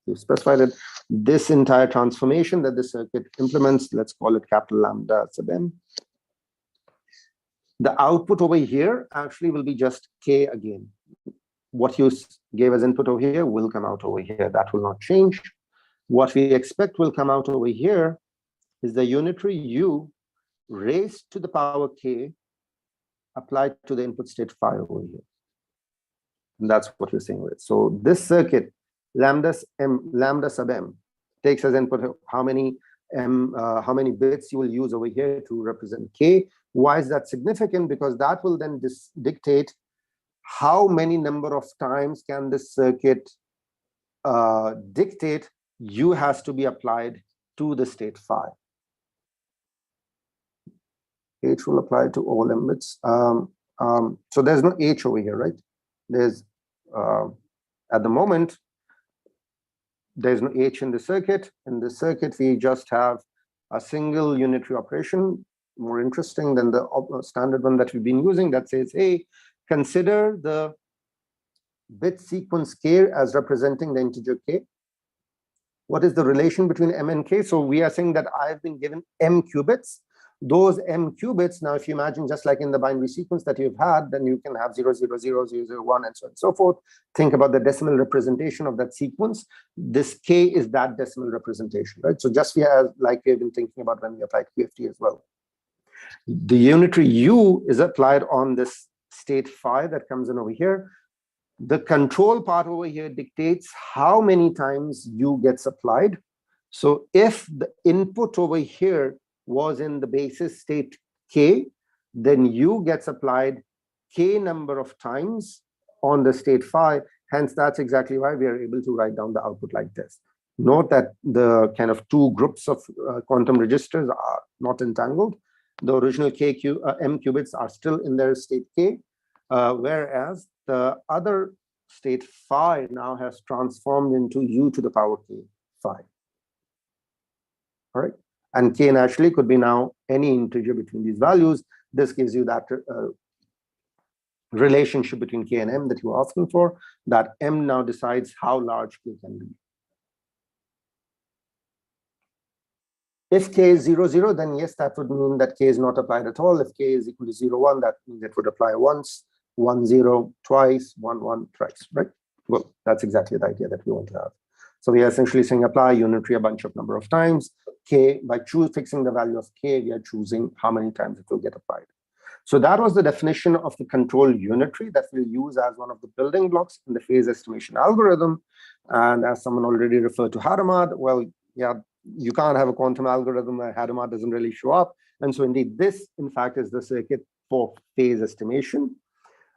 we've specified it. This entire transformation that the circuit implements, let's call it capital lambda sub m. The output over here actually will be just k again. What you gave as input over here will come out over here. That will not change. What we expect will come out over here is the unitary U raised to the power k applied to the input state phi over here. And that's what we're saying with. So this circuit, lambda sub m, takes as input how many bits you will use over here to represent k. Why is that significant? Because that will then dictate how many number of times can this circuit dictate U has to be applied to the state phi. H will apply to all m bits. So there's no H over here, right? There's, at the moment, there's no H in the circuit. In the circuit, we just have a single unitary operation, more interesting than the standard one that we've been using, that says, hey, consider the bit sequence k as representing the integer k. What is the relation between m and k? So we are saying that I've been given m qubits. Those m qubits, now if you imagine just like in the binary sequence that you've had, then you can have 0, 0, 0, 0, 0, 1, and so on and so forth. Think about the decimal representation of that sequence. This k is that decimal representation, right? So just like we've been thinking about when we applied QFT as well. The unitary U is applied on this state phi that comes in over here. The control part over here dictates how many times U gets applied. So if the input over here was in the basis state k, then U gets applied k number of times on the state phi. Hence, that's exactly why we are able to write down the output like this. Note that the kind of two groups of quantum registers are not entangled. The original m qubits are still in their state k, whereas the other state phi now has transformed into U to the power k phi. all right? And k naturally could be now any integer between these values. This gives you that relationship between k and m that you are asking for, that m now decides how large k can be. If k is 0, 0, then yes, that would mean that k is not applied at all. If k is equal to 0, 1, that means it would apply once, 1, 0, twice, 1, 1, thrice, right? Well, that's exactly the idea that we want to have. So we are essentially saying apply unitary a bunch of number of times. K, by fixing the value of k, we are choosing how many times it will get applied. So that was the definition of the control unitary that we'll use as one of the building blocks in the phase estimation algorithm. And as someone already referred to Hadamard, well, yeah, you can't have a quantum algorithm where Hadamard doesn't really show up. And so indeed, this, in fact, is the circuit for phase estimation.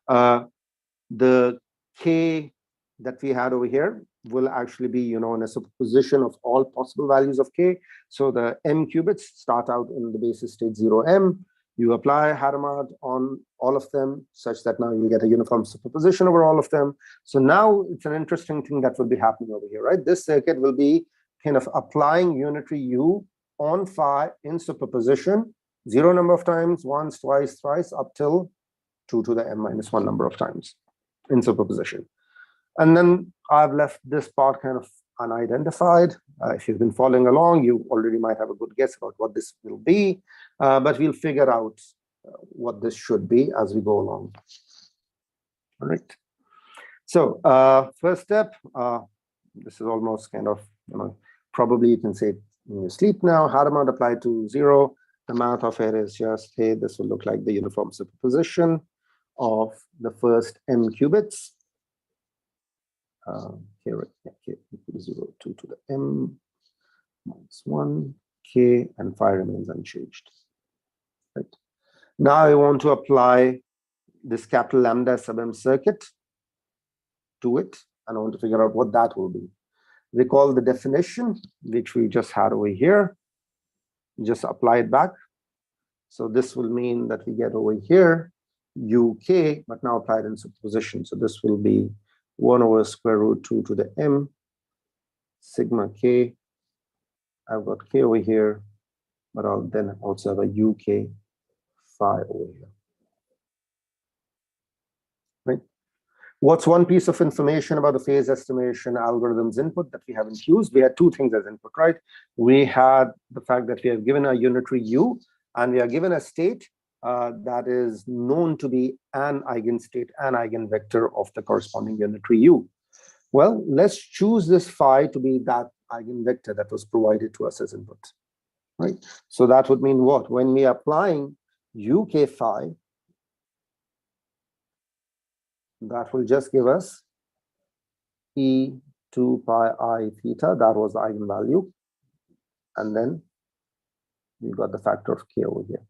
The k that we had over here will actually be, in a superposition of all possible values of k. So the m qubits start out in the basis state 0m. You apply Hadamard on all of them such that now you get a uniform superposition over all of them. So now it's an interesting thing that will be happening over here, right? This circuit will be kind of applying unitary u on phi in superposition, 0 number of times, once, twice, thrice, up till 2 to the m minus 1 number of times in superposition. And then I've left this part kind of unidentified. If you've been following along, you already might have a good guess about what this will be, but we'll figure out what this should be as we go along. All right. So first step, this is almost kind of, probably you can say it in your sleep now. Hadamard applied to 0. The math of it is just, hey, this will look like the uniform superposition of the first m qubits. Here, k equals 0, 2 to the m minus 1, k, and phi remains unchanged. Right. Now I want to apply this capital lambda sub m circuit to it, and I want to figure out what that will be. Recall the definition, which we just had over here. Just apply it back. So this will mean that we get over here uk, but now applied in superposition. So this will be 1 over square root 2 to the m sigma k. I've got k over here, but I'll then also have a uk phi over here. Right? What's one piece of information about the phase estimation algorithm's input that we haven't used? We had two things as input, right? We had the fact that we have given a unitary u, and we are given a state that is known to be an eigenstate, an eigenvector of the corresponding unitary u. Well, let's choose this phi to be that eigenvector that was provided to us as input, right? So that would mean what? When we are applying uk phi, that will just give us e2 pi I theta. That was the eigenvalue. And then we got the factor of k over here.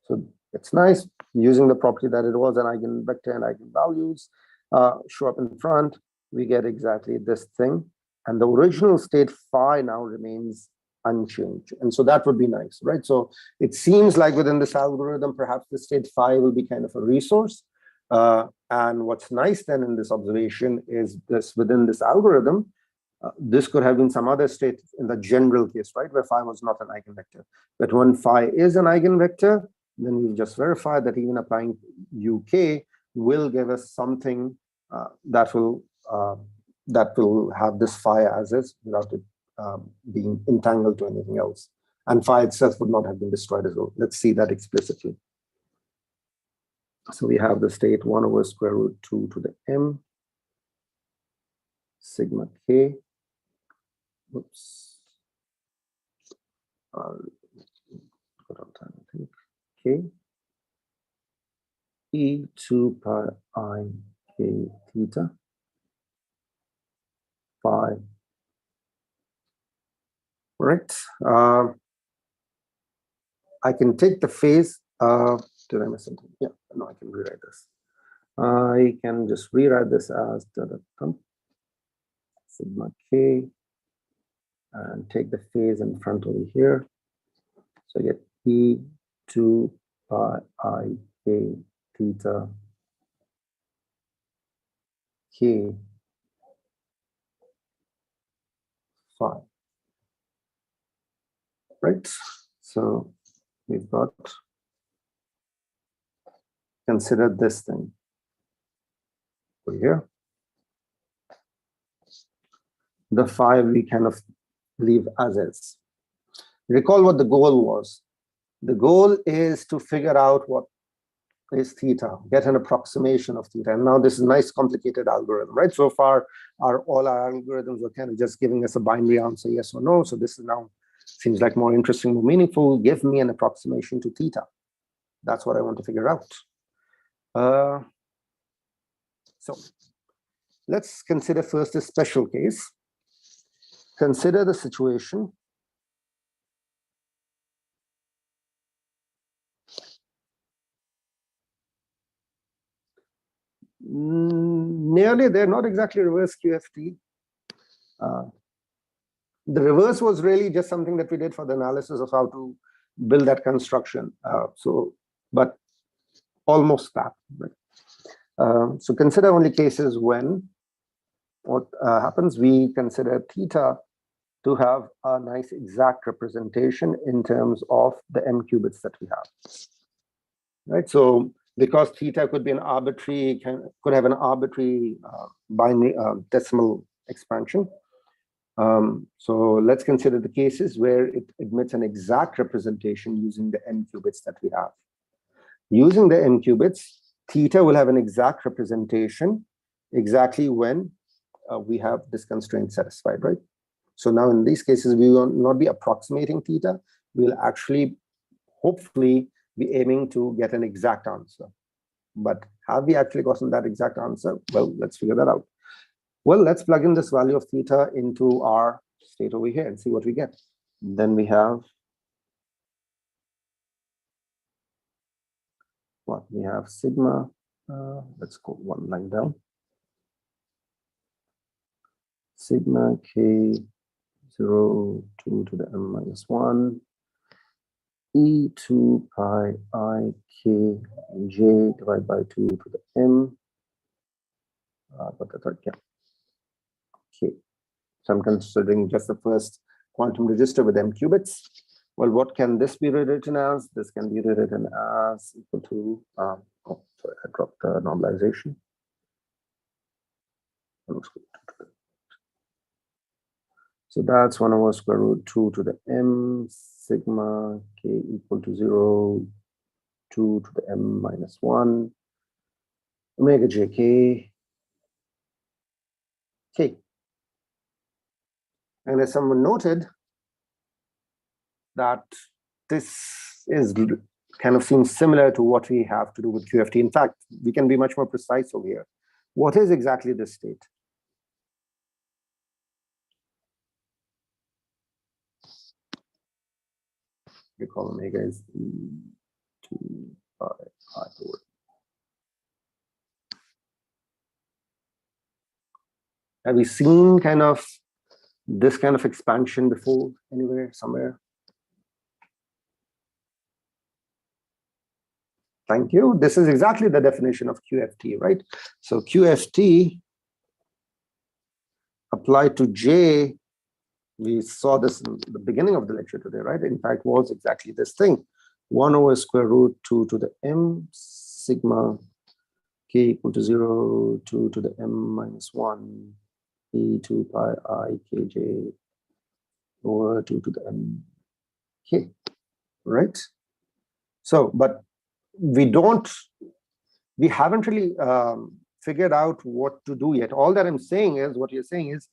So it's nice using the property that it was an eigenvector and eigenvalues show up in front. We get exactly this thing. And the original state phi now remains unchanged. And so that would be nice, right? So it seems like within this algorithm, perhaps the state phi will be kind of a resource. And what's nice then in this observation is this within this algorithm, this could have been some other state in the general case, right, where phi was not an eigenvector. But when phi is an eigenvector, then we just verify that even applying uk will give us something that will have this phi as is without it being entangled to anything else. And phi itself would not have been destroyed as well. Let's see that explicitly. So we have the state 1 over square root 2 to the m sigma k. Oops. Good on time, I think. K e2 pi I k theta phi. Right. I can take the phase. Did I miss something? Yeah, no, I can rewrite this. I can just rewrite this as sigma k and take the phase in front over here. So I get e2 pi I k theta k phi. right? So we've got, consider this thing over here. The 5 we kind of leave as is. Recall what the goal was. The goal is to figure out what is theta, get an approximation of theta. And now this is a nice complicated algorithm, right? So far, all our algorithms were kind of just giving us a binary answer, yes or no. So this is now seems like more interesting, more meaningful. Give me an approximation to theta. That's what I want to figure out. So let's consider first a special case. Consider the situation nearly, they're not exactly reverse QFT. The reverse was really just something that we did for the analysis of how to build that construction. But almost that. Right? So consider only cases when what happens, we consider theta to have a nice exact representation in terms of the m qubits that we have. Right? So because theta could be an arbitrary, could have an arbitrary binary decimal expansion. So let's consider the cases where it admits an exact representation using the m qubits that we have. Using the m qubits, theta will have an exact representation exactly when we have this constraint satisfied, right? So now in these cases, we will not be approximating theta. We'll actually, hopefully, be aiming to get an exact answer. But have we actually gotten that exact answer? Well, let's figure that out. Well, let's plug in this value of theta into our state over here and see what we get. Then we have what? We have sigma. Let's go one line down. Sigma k 0, 2 to the m minus 1. E2 pi I k j divided by 2 to the m. But the third, yeah. Okay. So I'm considering just the first quantum register with m qubits. Well, what can this be rewritten as? This can be rewritten as equal to, oh, sorry, I dropped the normalization. So that's 1 over square root 2 to the m sigma k equal to 0, 2 to the m minus 1, omega jk, k. And as someone noted, that this is kind of seems similar to what we have to do with QFT. In fact, we can be much more precise over here. What is exactly this state? Recall omega is E2 pi I over. Have we seen kind of this kind of expansion before anywhere, somewhere? Thank you. This is exactly the definition of QFT, right? So QFT applied to J, we saw this in the beginning of the lecture today, right? In fact, was exactly this thing. 1 over square root 2 to the m sigma k equal to 0, 2 to the m minus 1, e2 pi I kj over 2 to the m k, right? So, but we haven't really figured out what to do yet. All that I'm saying is, what you're saying is,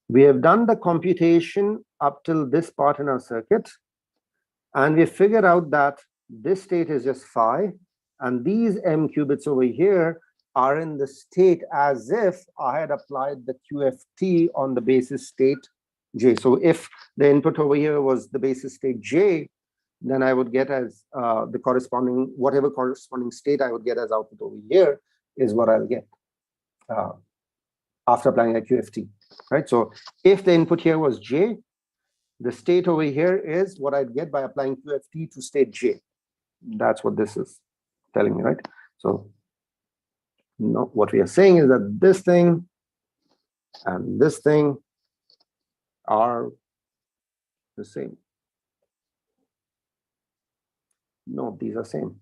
we have done the computation up till this part in our circuit, and we figured out that this state is just phi, and these m qubits over here are in the state as if I had applied the QFT on the basis state J. So if the input over here was the basis state J, then I would get as the corresponding, whatever corresponding state I would get as output over here is what I'll get after applying a QFT, right? So if the input here was J, the state over here is what I'd get by applying QFT to state J. That's what this is telling me, right? So no, what we are saying is that this thing and this thing are the same. No, these are same.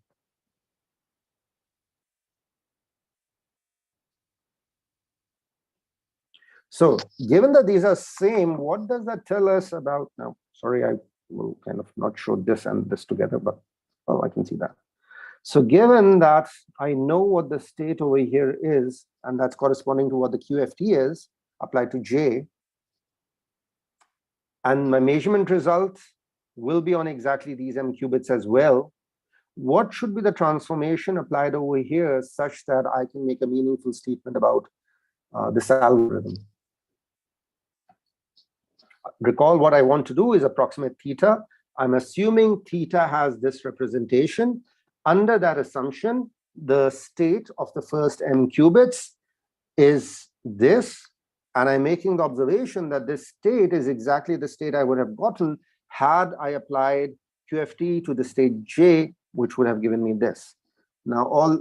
So given that these are same, what does that tell us about now? Sorry, I will kind of not show this and this together, but oh, I can see that. So given that I know what the state over here is, and that's corresponding to what the QFT is applied to J, and my measurement result will be on exactly these m qubits as well, what should be the transformation applied over here such that I can make a meaningful statement about this algorithm? Recall what I want to do is approximate theta. I'm assuming theta has this representation. Under that assumption, the state of the first m qubits is this, and I'm making the observation that this state is exactly the state I would have gotten had I applied QFT to the state J, which would have given me this. Now,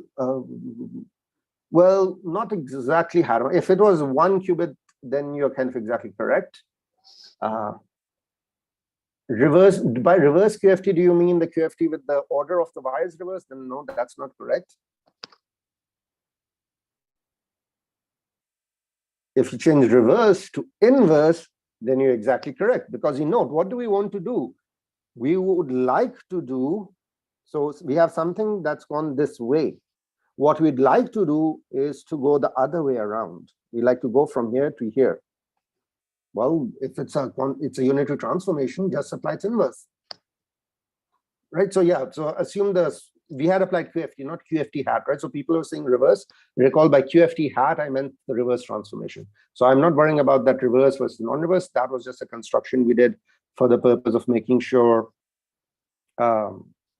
well, not exactly had. If it was 1 qubit, then you're kind of exactly correct. By reverse QFT, do you mean the QFT with the order of the wires reversed? Then no, that's not correct. If you change reverse to inverse, then you're exactly correct, because you note, what do we want to do? We would like to do, so we have something that's gone this way. What we'd like to do is to go the other way around. We like to go from here to here. Well, if it's a unitary transformation, just apply its inverse. Right, so yeah, so assume we had applied QFT, not QFT hat, right? So people are saying reverse. Recall by QFT hat, I meant the reverse transformation. So I'm not worrying about that reverse versus non-reverse. That was just a construction we did for the purpose of making sure,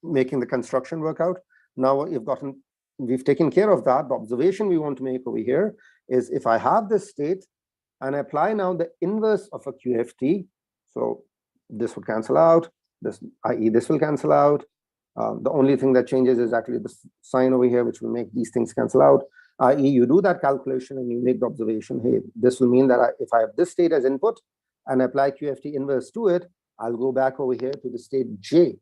making the construction work out. Now we've taken care of that. The observation we want to make over here is if I have this state and I apply now the inverse of a QFT, so this would cancel out, i.e. this will cancel out. The only thing that changes is actually the sign over here, which will make these things cancel out, i.e. you do that calculation and you make the observation, hey, this will mean that if I have this state as input and apply QFT inverse to it, I'll go back over here to the state J.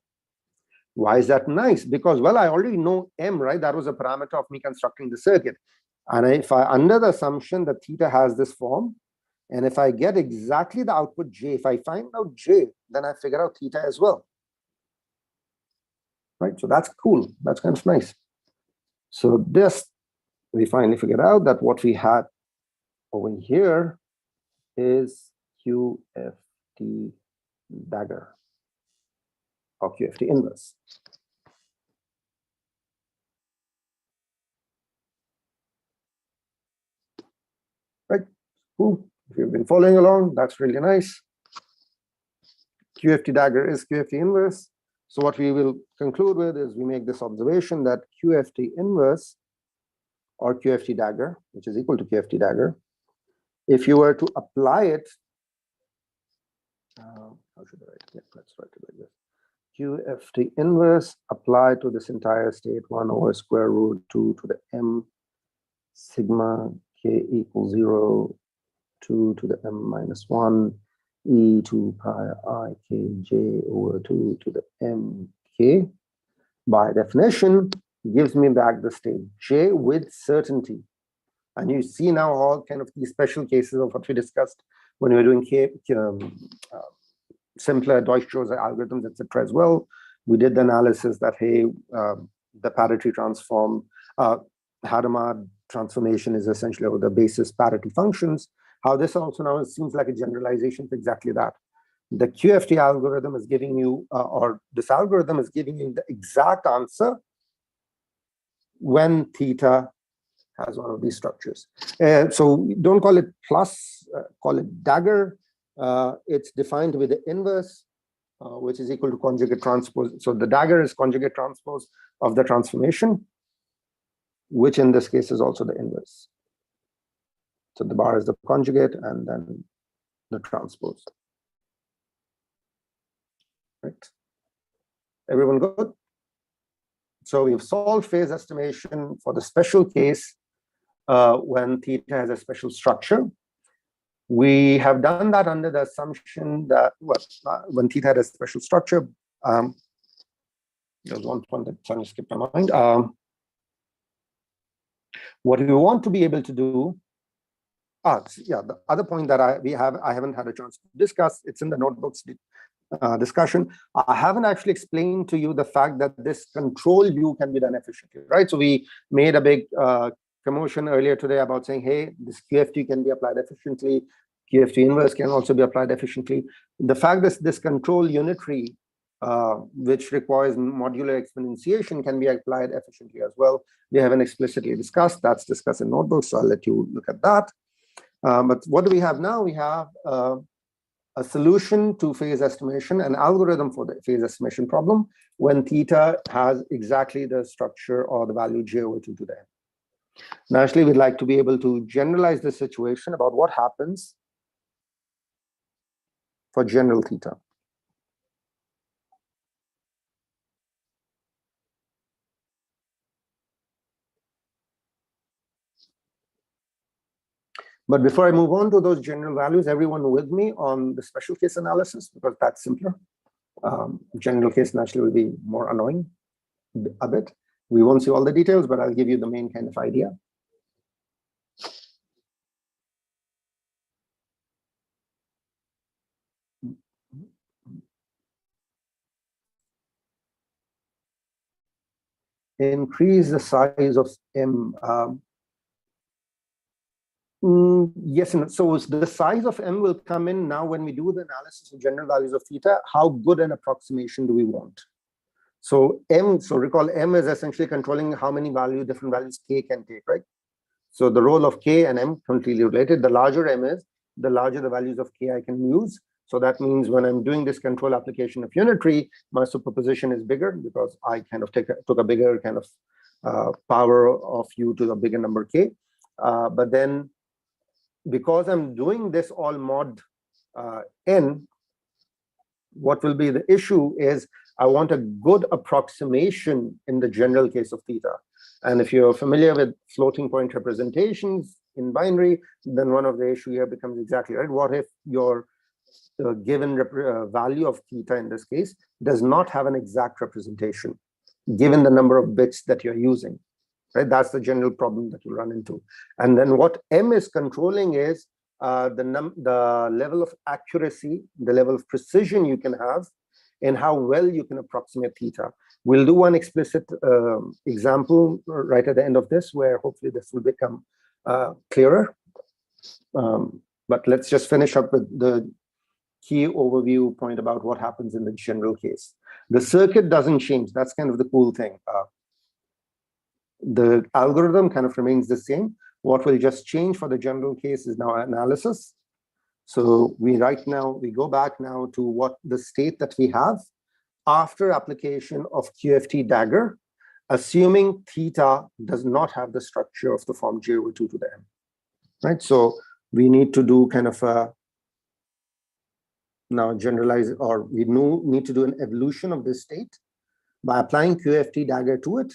Why is that nice? Because, well, I already know M, right? That was a parameter of me constructing the circuit. And if I, under the assumption that theta has this form, and if I get exactly the output J, if I find out J, then I figure out theta as well. Right, so that's cool. That's kind of nice. So this, we finally figured out that what we had over here is QFT dagger or QFT inverse. Right, cool. If you've been following along, that's really nice. QFT dagger is QFT inverse. So what we will conclude with is we make this observation that QFT inverse or QFT dagger, which is equal to QFT dagger, if you were to apply it, how should I write it? Yeah, let's write it like this. QFT inverse applied to this entire state 1 over square root 2 to the m sigma k equals 0, 2 to the m minus 1, e to pi I k j over 2 to the m k, by definition, gives me back the state J with certainty. And you see now all kind of these special cases of what we discussed when we were doing simpler Deutsch-Jose algorithms, etc. as well. We did the analysis that, hey, the parity transform, Hadamard transformation is essentially over the basis parity functions. How this also now seems like a generalization for exactly that. The QFT algorithm is giving you, or this algorithm is giving you the exact answer when theta has one of these structures. So don't call it plus, call it dagger. It's defined with the inverse, which is equal to conjugate transpose. So the dagger is conjugate transpose of the transformation, which in this case is also the inverse. So the bar is the conjugate and then the transpose. Right. Everyone good? So we've solved phase estimation for the special case when theta has a special structure. We have done that under the assumption that when theta had a special structure, There's one point that suddenly skipped my mind. What we want to be able to do, yeah, the other point that I haven't had a chance to discuss, it's in the notebooks discussion. I haven't actually explained to you the fact that this control view can be done efficiently, right? So we made a big commotion earlier today about saying, hey, this QFT can be applied efficiently. QFT inverse can also be applied efficiently. The fact that this control unitary, which requires modular exponentiation, can be applied efficiently as well. We haven't explicitly discussed. That's discussed in notebooks, so I'll let you look at that. But what do we have now? We have a solution to phase estimation, an algorithm for the phase estimation problem when theta has exactly the structure or the value j over 2 to the n. Now, actually, we'd like to be able to generalize the situation about what happens for general theta. But before I move on to those general values, everyone with me on the special case analysis, because that's simpler. General case naturally will be more annoying a bit. We won't see all the details, but I'll give you the main kind of idea. Increase the size of M. Yes, and so the size of M will come in now when we do the analysis of general values of theta. How good an approximation do we want? So M, so recall M is essentially controlling how many different values K can take, right? So the role of K and M completely related. The larger M is, the larger the values of K I can use. So that means when I'm doing this control application of unitary, my superposition is bigger because I kind of took a bigger kind of power of U to the bigger number K. But then because I'm doing this all mod N, what will be the issue is I want a good approximation in the general case of theta. And if you're familiar with floating point representations in binary, then one of the issue here becomes exactly right. What if your given value of theta in this case does not have an exact representation, given the number of bits that you're using, right? That's the general problem that you run into. And then what M is controlling is the level of accuracy, the level of precision you can have, and how well you can approximate theta. We'll do one explicit example right at the end of this, where hopefully this will become clearer. But let's just finish up with the key overview point about what happens in the general case. The circuit doesn't change. That's kind of the cool thing. The algorithm kind of remains the same. What will just change for the general case is now analysis. So we go back now to what the state that we have after application of QFT dagger, assuming theta does not have the structure of the form j over 2 to the m, right? So we need to do kind of a now generalize, or we need to do an evolution of this state by applying QFT dagger to it.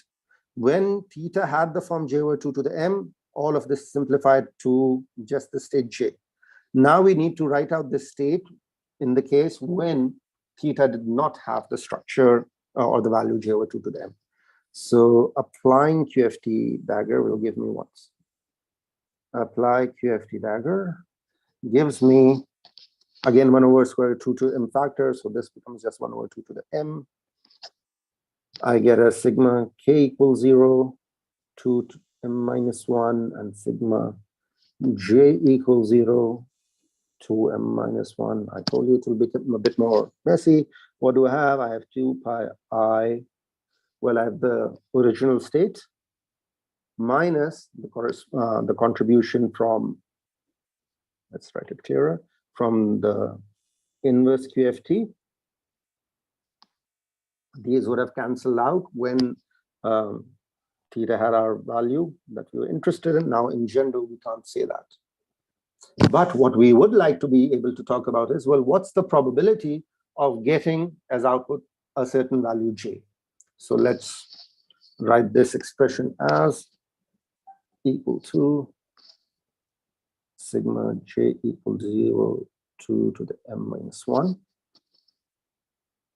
When theta had the form j over 2 to the m, all of this simplified to just the state j. Now we need to write out the state in the case when theta did not have the structure or the value j over 2 to the m. So applying QFT dagger will give me what? Apply QFT dagger gives me, again, 1 over square root 2 to m factor. So this becomes just 1 over 2 to the m. I get a sigma k equals 0, 2 to m minus 1, and sigma j equals 0, 2 m minus 1. I told you it will become a bit more messy. What do I have? I have 2 pi I. Well, I have the original state minus the contribution from, let's write it clearer, from the inverse QFT. These would have canceled out when theta had our value that we were interested in. Now, in general, we can't say that. But what we would like to be able to talk about is, well, what's the probability of getting as output a certain value j? So let's write this expression as equal to sigma j equals 0, 2 to the m minus 1,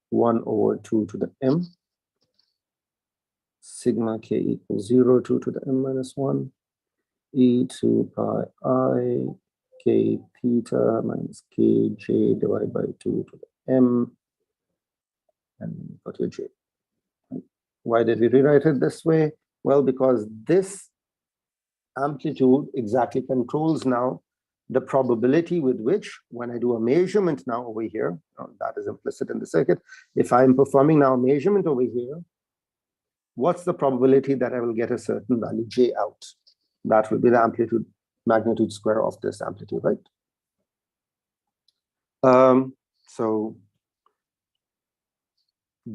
1 over 2 to the m. sigma k equals 0, 2 to the m minus 1, e2 pi I k theta minus k j divided by 2 to the m, and you got your j. Why did we rewrite it this way? Well, because this amplitude exactly controls now the probability with which, when I do a measurement now over here, that is implicit in the circuit, if I'm performing now a measurement over here, what's the probability that I will get a certain value j out? That will be the amplitude magnitude square of this amplitude, right? So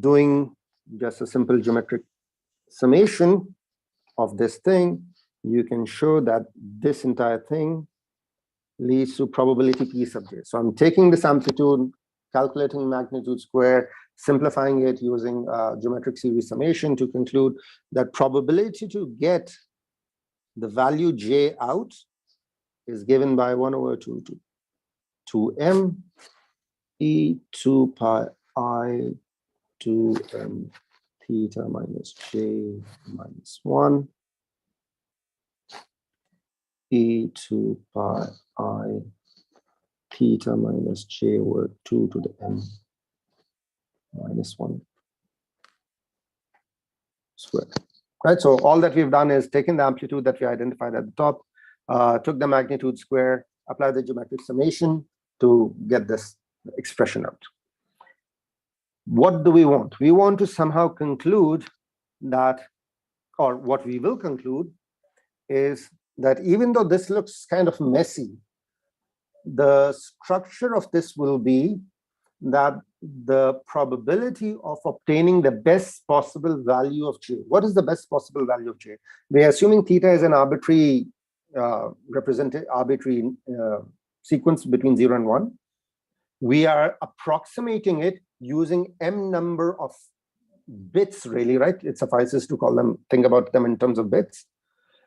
doing just a simple geometric summation of this thing, you can show that this entire thing leads to probability p sub j. So I'm taking this amplitude, calculating magnitude square, simplifying it using geometric series summation to conclude that probability to get the value j out is given by 1 over 2 to 2m e2 pi I 2m theta minus j minus 1 e2 pi I theta minus j over 2 to the m minus 1 squared. Right, so all that we've done is taken the amplitude that we identified at the top, took the magnitude square, applied the geometric summation to get this expression out. What do we want? We want to somehow conclude that, or what we will conclude is that even though this looks kind of messy, the structure of this will be that the probability of obtaining the best possible value of j. What is the best possible value of j? We are assuming theta is an arbitrary sequence between 0 and 1. We are approximating it using m number of bits, really, right? It suffices to call them, think about them in terms of bits.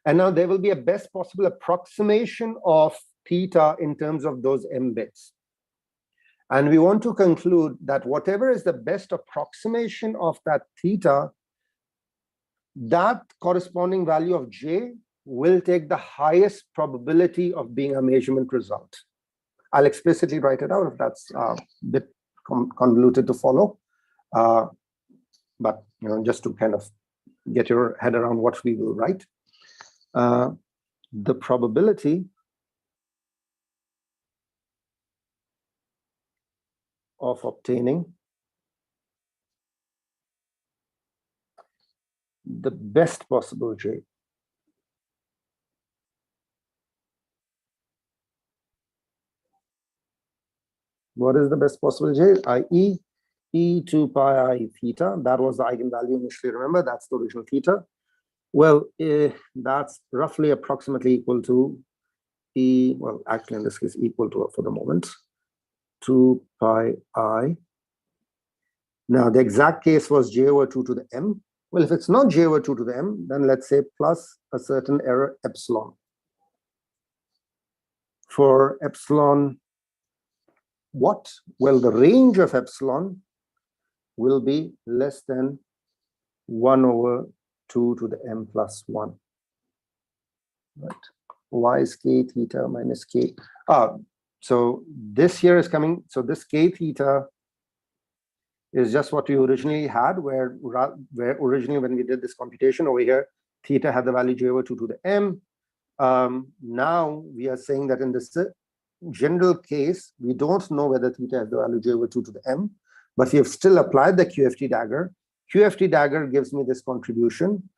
And now there will be a best possible approximation of theta in terms of those m bits. And we want to conclude that whatever is the best approximation of that theta, that corresponding value of j will take the highest probability of being a measurement result. I'll explicitly write it out if that's a bit convoluted to follow. But just to kind of get your head around what we will write. The probability of obtaining the best possible j. What is the best possible j? I.e. e2 pi I theta. That was the eigenvalue initially, remember, that's the original theta. Well, that's roughly approximately equal to e, well, actually in this case, equal to, for the moment, 2 pi I. Now, the exact case was j over 2 to the m. Well, if it's not j over 2 to the m, then let's say plus a certain error epsilon. For epsilon, what? Well, the range of epsilon will be less than 1 over 2 to the m plus 1. Right? Y is k theta minus k. So this here is coming. So this k theta is just what we originally had, where originally when we did this computation over here, theta had the value j over 2 to the m. Now we are saying that in this general case, we don't know whether theta has the value j over 2 to the m, but we have still applied the QFT dagger. QFT dagger gives me this contribution.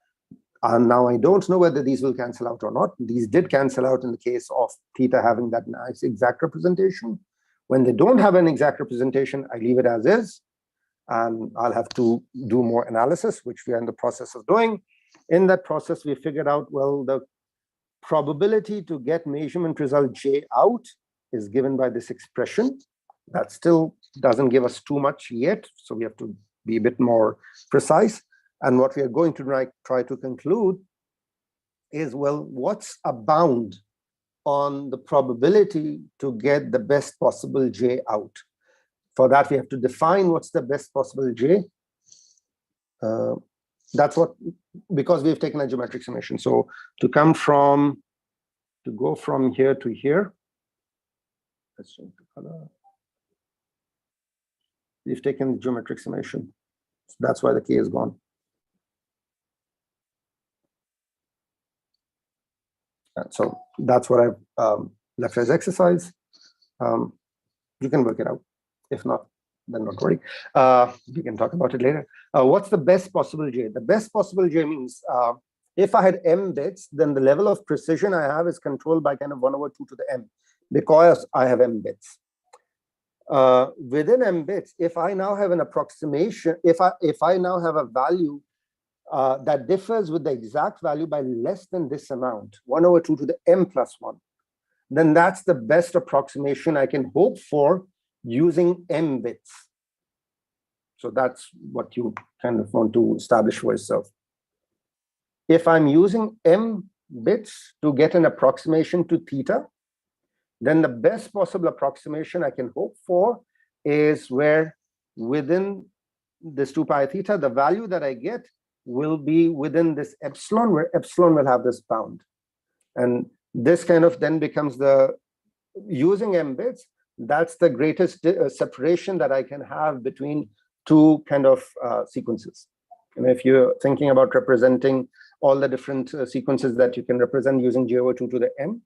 And now I don't know whether these will cancel out or not. These did cancel out in the case of theta having that nice exact representation. When they don't have an exact representation, I leave it as is. And I'll have to do more analysis, which we are in the process of doing. In that process, we figured out, well, the probability to get measurement result j out is given by this expression. That still doesn't give us too much yet, so we have to be a bit more precise. And what we are going to try to conclude is, well, what's a bound on the probability to get the best possible j out? For that, we have to define what's the best possible j. That's what, because we've taken a geometric summation. So to go from here to here, let's change the color. We've taken geometric summation. So that's why the K is gone. And so that's what I've left as exercise. You can work it out. If not, then don't worry. We can talk about it later. What's the best possible J? The best possible J means if I had m bits, then the level of precision I have is controlled by kind of 1/2 to the m, because I have m bits. Within m bits, if I now have an approximation, if I now have a value that differs with the exact value by less than this amount, 1/2 to the m plus 1, then that's the best approximation I can hope for using m bits. So that's what you kind of want to establish for yourself. If I'm using m bits to get an approximation to theta, then the best possible approximation I can hope for is where within this 2 pi theta, the value that I get will be within this epsilon, where epsilon will have this bound. And this kind of then becomes the, using m bits, that's the greatest separation that I can have between two kind of sequences. And if you're thinking about representing all the different sequences that you can represent using j/2 to the m,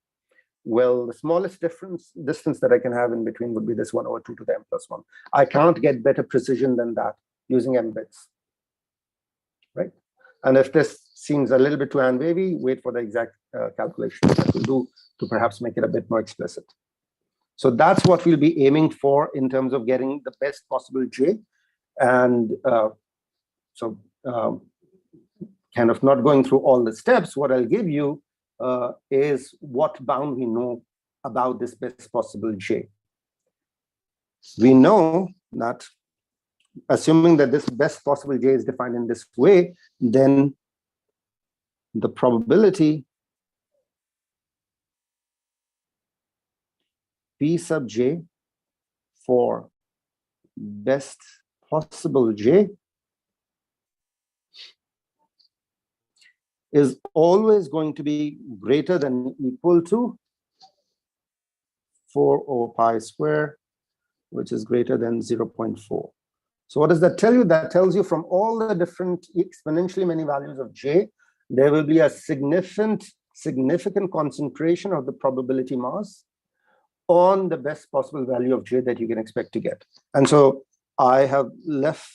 well, the smallest distance that I can have in between would be this 1/2 to the m plus 1. I can't get better precision than that using m bits, right? And if this seems a little bit too hand wavy, wait for the exact calculation that we'll do to perhaps make it a bit more explicit. So that's what we'll be aiming for in terms of getting the best possible J. And kind of not going through all the steps, what I'll give you is what bound we know about this best possible J. We know that assuming that this best possible J is defined in this way, then the probability P sub J for best possible J is always going to be greater than or equal to 4 over pi square, which is greater than 0.4. So what does that tell you? That tells you from all the different exponentially many values of J, there will be a significant concentration of the probability mass on the best possible value of J that you can expect to get. And so I have left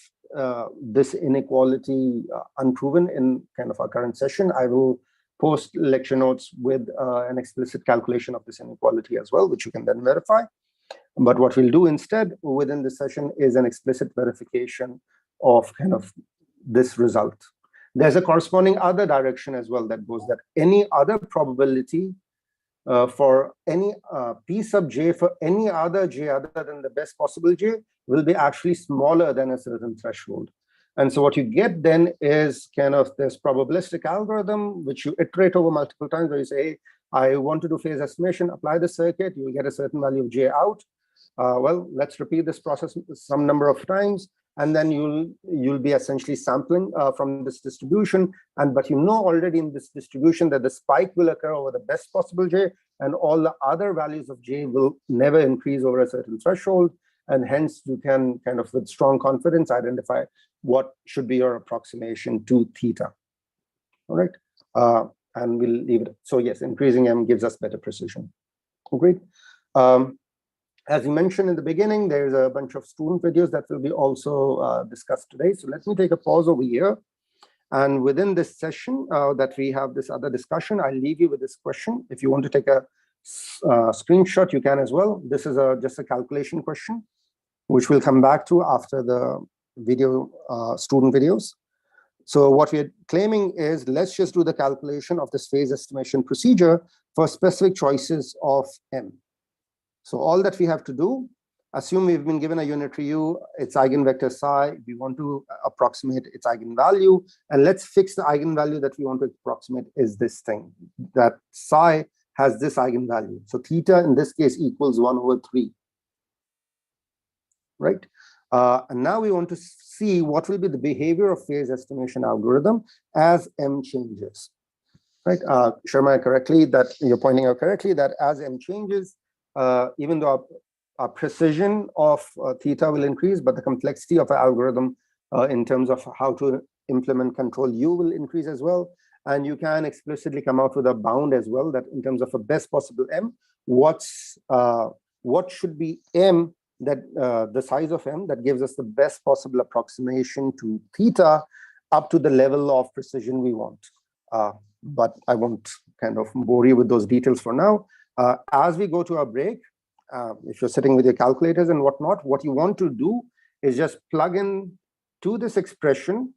this inequality unproven in kind of our current session. I will post lecture notes with an explicit calculation of this inequality as well, which you can then verify. But what we'll do instead within this session is an explicit verification of kind of this result. There's a corresponding other direction as well that goes that any other probability for any P sub J for any other J other than the best possible J will be actually smaller than a certain threshold. And so what you get then is kind of this probabilistic algorithm, which you iterate over multiple times, where you say, hey, I want to do phase estimation, apply the circuit, you'll get a certain value of J out. Well, let's repeat this process some number of times, and then you'll be essentially sampling from this distribution. But you know already in this distribution that the spike will occur over the best possible J, and all the other values of J will never increase over a certain threshold. And hence you can kind of with strong confidence identify what should be your approximation to theta. All right. And we'll leave it. So yes, increasing M gives us better precision. Great. As you mentioned in the beginning, there's a bunch of student videos that will be also discussed today. So let me take a pause over here. And within this session that we have this other discussion, I'll leave you with this question. If you want to take a screenshot, you can as well. This is just a calculation question, which we'll come back to after the video student videos. So what we're claiming is, let's just do the calculation of this phase estimation procedure for specific choices of M. So all that we have to do, assume we've been given a unitary U, its eigenvector psi, we want to approximate its eigenvalue, and let's fix the eigenvalue that we want to approximate is this thing, that psi has this eigenvalue. So theta in this case equals 1/3, right? And now we want to see what will be the behavior of phase estimation algorithm as M changes. Right, Sharma, correctly, that you're pointing out correctly that as M changes, even though our precision of theta will increase, but the complexity of our algorithm in terms of how to implement control U will increase as well. And you can explicitly come out with a bound as well, that in terms of a best possible M, what should be M, that the size of M that gives us the best possible approximation to theta up to the level of precision we want. But I won't kind of bore you with those details for now. As we go to our break, if you're sitting with your calculators and whatnot, what you want to do is just plug in to this expression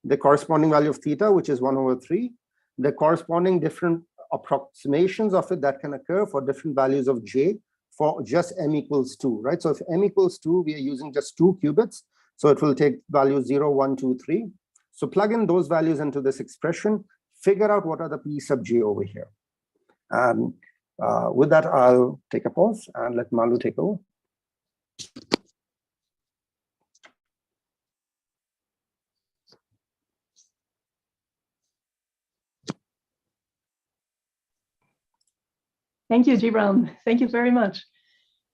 the corresponding value of theta, which is 1/3, the corresponding different approximations of it that can occur for different values of j for just m equals 2, right? So if m equals 2, we are using just 2 qubits. So it will take values 0, 1, 2, 3. So plug in those values into this expression, figure out what are the p sub j over here. And with that, I'll take a pause and let Malu take over. Thank you, Jibran. Thank you very much.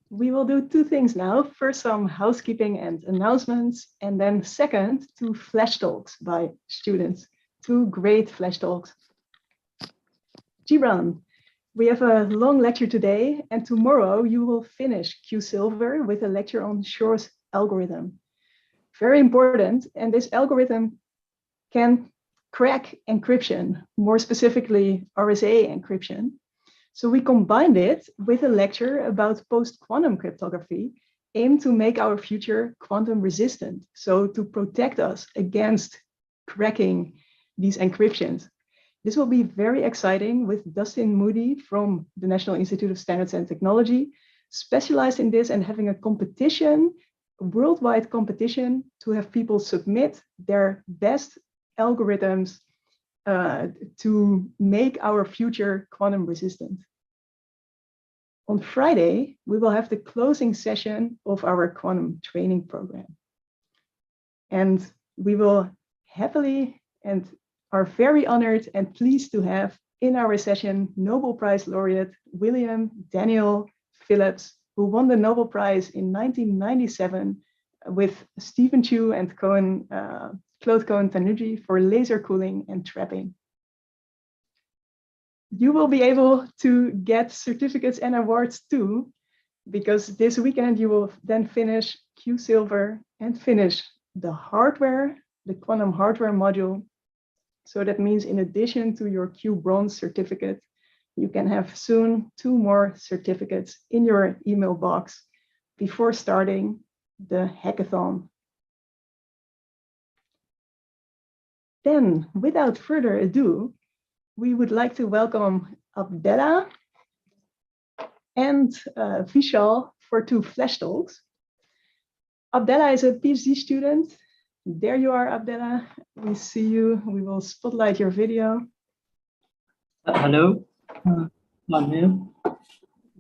We will do two things now. First, some housekeeping and announcements, and then second, two flash talks by students. Two great flash talks. Jibran, we have a long lecture today, and tomorrow you will finish QSilver with a lecture on Shor's algorithm. Very important, and this algorithm can crack encryption, more specifically RSA encryption. So we combined it with a lecture about post-quantum cryptography, aimed to make our future quantum resistant, so to protect us against cracking these encryptions. This will be very exciting with Dustin Moody from the National Institute of Standards and Technology, specialized in this and having a competition, a worldwide competition, to have people submit their best algorithms to make our future quantum resistant. On Friday, we will have the closing session of our quantum training program. And we will happily and are very honored and pleased to have in our session Nobel Prize laureate William Daniel Phillips, who won the Nobel Prize in 1997 with Stephen Chu and Claude Cohen-Tanuji for laser cooling and trapping. You will be able to get certificates and awards too, because this weekend you will then finish QSilver and finish the hardware, the quantum hardware module. So that means in addition to your QBronze certificate, you can have soon 2 more certificates in your email box before starting the hackathon. Then, without further ado, we would like to welcome Abdella and Vishal for 2 flash talks. Abdella is a PhD student. There you are, Abdella. We see you. We will spotlight your video. Hello, I'm here.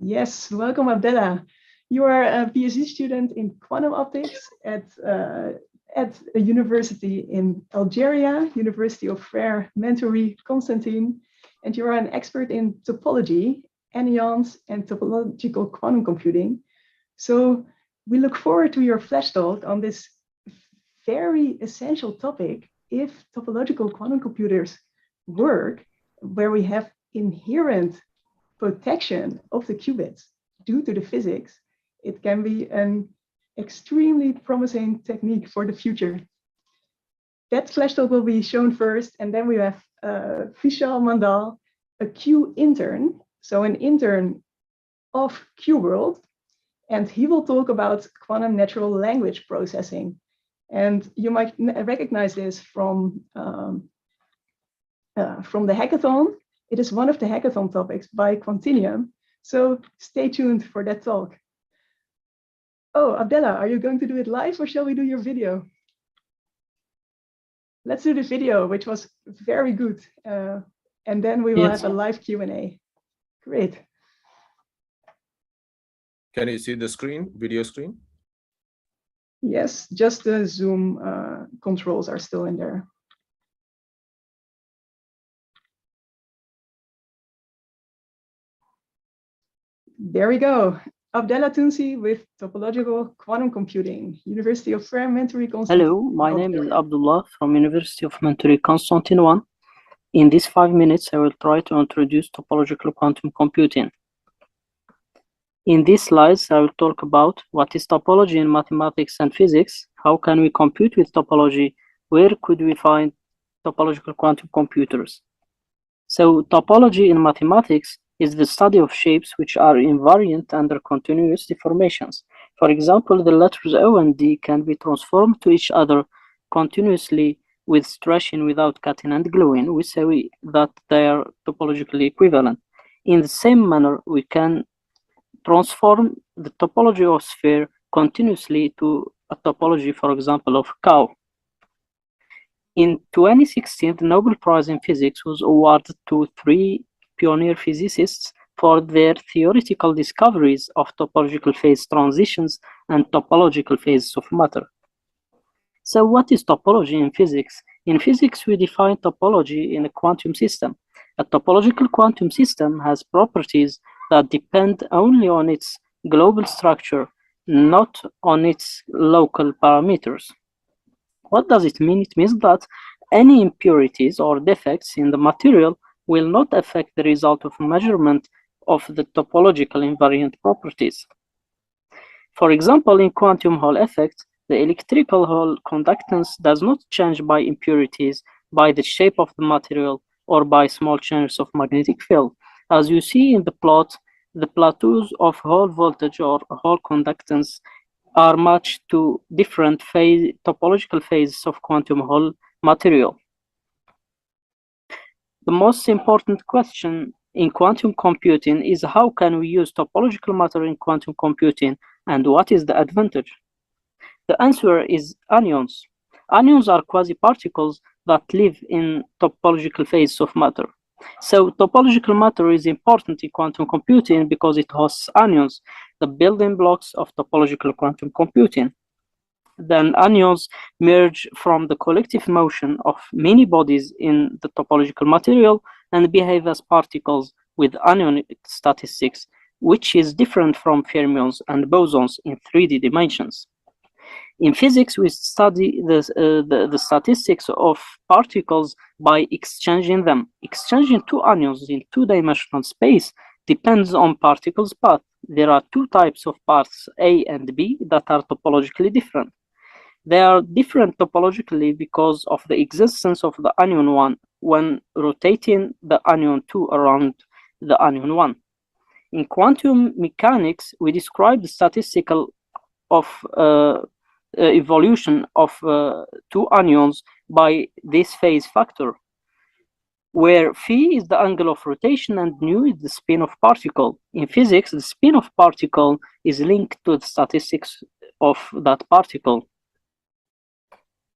Yes, welcome, Abdella. You are a PhD student in quantum optics at a university in Algeria, University of Frère Mentouri Constantine, and you are an expert in topology, anyons, and topological quantum computing. So we look forward to your flash talk on this very essential topic. If topological quantum computers work, where we have inherent protection of the qubits due to the physics, it can be an extremely promising technique for the future. That flash talk will be shown first, and then we have Vishal Mandal, a Q intern, so an intern of QWorld, and he will talk about quantum natural language processing. And you might recognize this from the hackathon. It is one of the hackathon topics by Quantinuum. So stay tuned for that talk. Oh, Abdella, are you going to do it live or shall we do your video? Let's do the video, which was very good. And then we will have a live Q&A. Great. Can you see the screen, video screen? Yes, just the Zoom controls are still in there. There we go. Abdella Tounsi with Topological Quantum Computing, University of Fragmentary Constantine. Hello, my name is Abdullah from University of Mentary Constantine 1. In these 5 minutes, I will try to introduce topological quantum computing. In these slides, I will talk about what is topology in mathematics and physics, how can we compute with topology, where could we find topological quantum computers. So topology in mathematics is the study of shapes which are invariant under continuous deformations. For example, the letters O and D can be transformed to each other continuously with stretching without cutting and gluing. We say that they are topologically equivalent. In the same manner, we can transform the topology of sphere continuously to a topology, for example, of cow. In 2016, the Nobel Prize in Physics was awarded to 3 pioneer physicists for their theoretical discoveries of topological phase transitions and topological phases of matter. So what is topology in physics? In physics, we define topology in a quantum system. A topological quantum system has properties that depend only on its global structure, not on its local parameters. What does it mean? It means that any impurities or defects in the material will not affect the result of measurement of the topological invariant properties. For example, in quantum Hall effect, the electrical Hall conductance does not change by impurities, by the shape of the material, or by small changes of magnetic field. As you see in the plot, the plateaus of Hall voltage or Hall conductance are matched to different topological phases of quantum Hall material. The most important question in quantum computing is how can we use topological matter in quantum computing and what is the advantage? The answer is anyons. Anyons are quasi-particles that live in topological phases of matter. So topological matter is important in quantum computing because it hosts anyons, the building blocks of topological quantum computing. Then anyons merge from the collective motion of many bodies in the topological material and behave as particles with anyonic statistics, which is different from fermions and bosons in 3D dimensions. In physics, we study the statistics of particles by exchanging them. Exchanging two anyons in two-dimensional space depends on particles' path. There are two types of paths, A and B, that are topologically different. They are different topologically because of the existence of the anion 1 when rotating the anion 2 around the anion 1. In quantum mechanics, we describe the statistical of evolution of two anions by this phase factor, where phi is the angle of rotation and nu is the spin of particle. In physics, the spin of particle is linked to the statistics of that particle.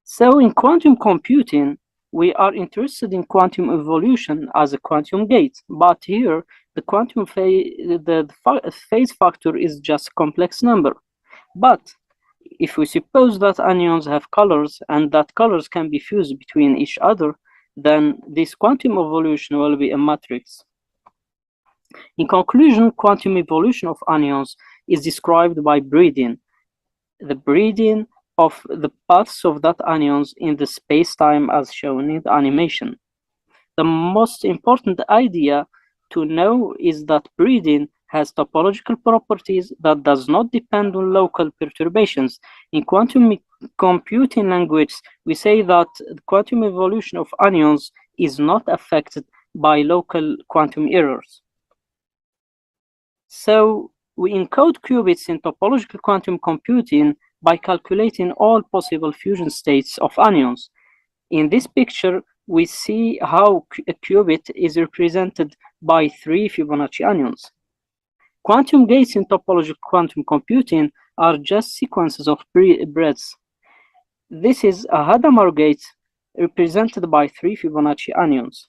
So in quantum computing, we are interested in quantum evolution as a quantum gate, but here the quantum phase factor is just a complex number. But if we suppose that anions have colors and that colors can be fused between each other, then this quantum evolution will be a matrix. In conclusion, quantum evolution of anions is described by breeding. The breeding of the paths of that anions in the space-time as shown in the animation. The most important idea to know is that breeding has topological properties that does not depend on local perturbations. In quantum computing language, we say that the quantum evolution of anions is not affected by local quantum errors. So we encode qubits in topological quantum computing by calculating all possible fusion states of anions. In this picture, we see how a qubit is represented by 3 Fibonacci anions. Quantum gates in topological quantum computing are just sequences of breadths. This is a Hadamard gate represented by 3 Fibonacci anions.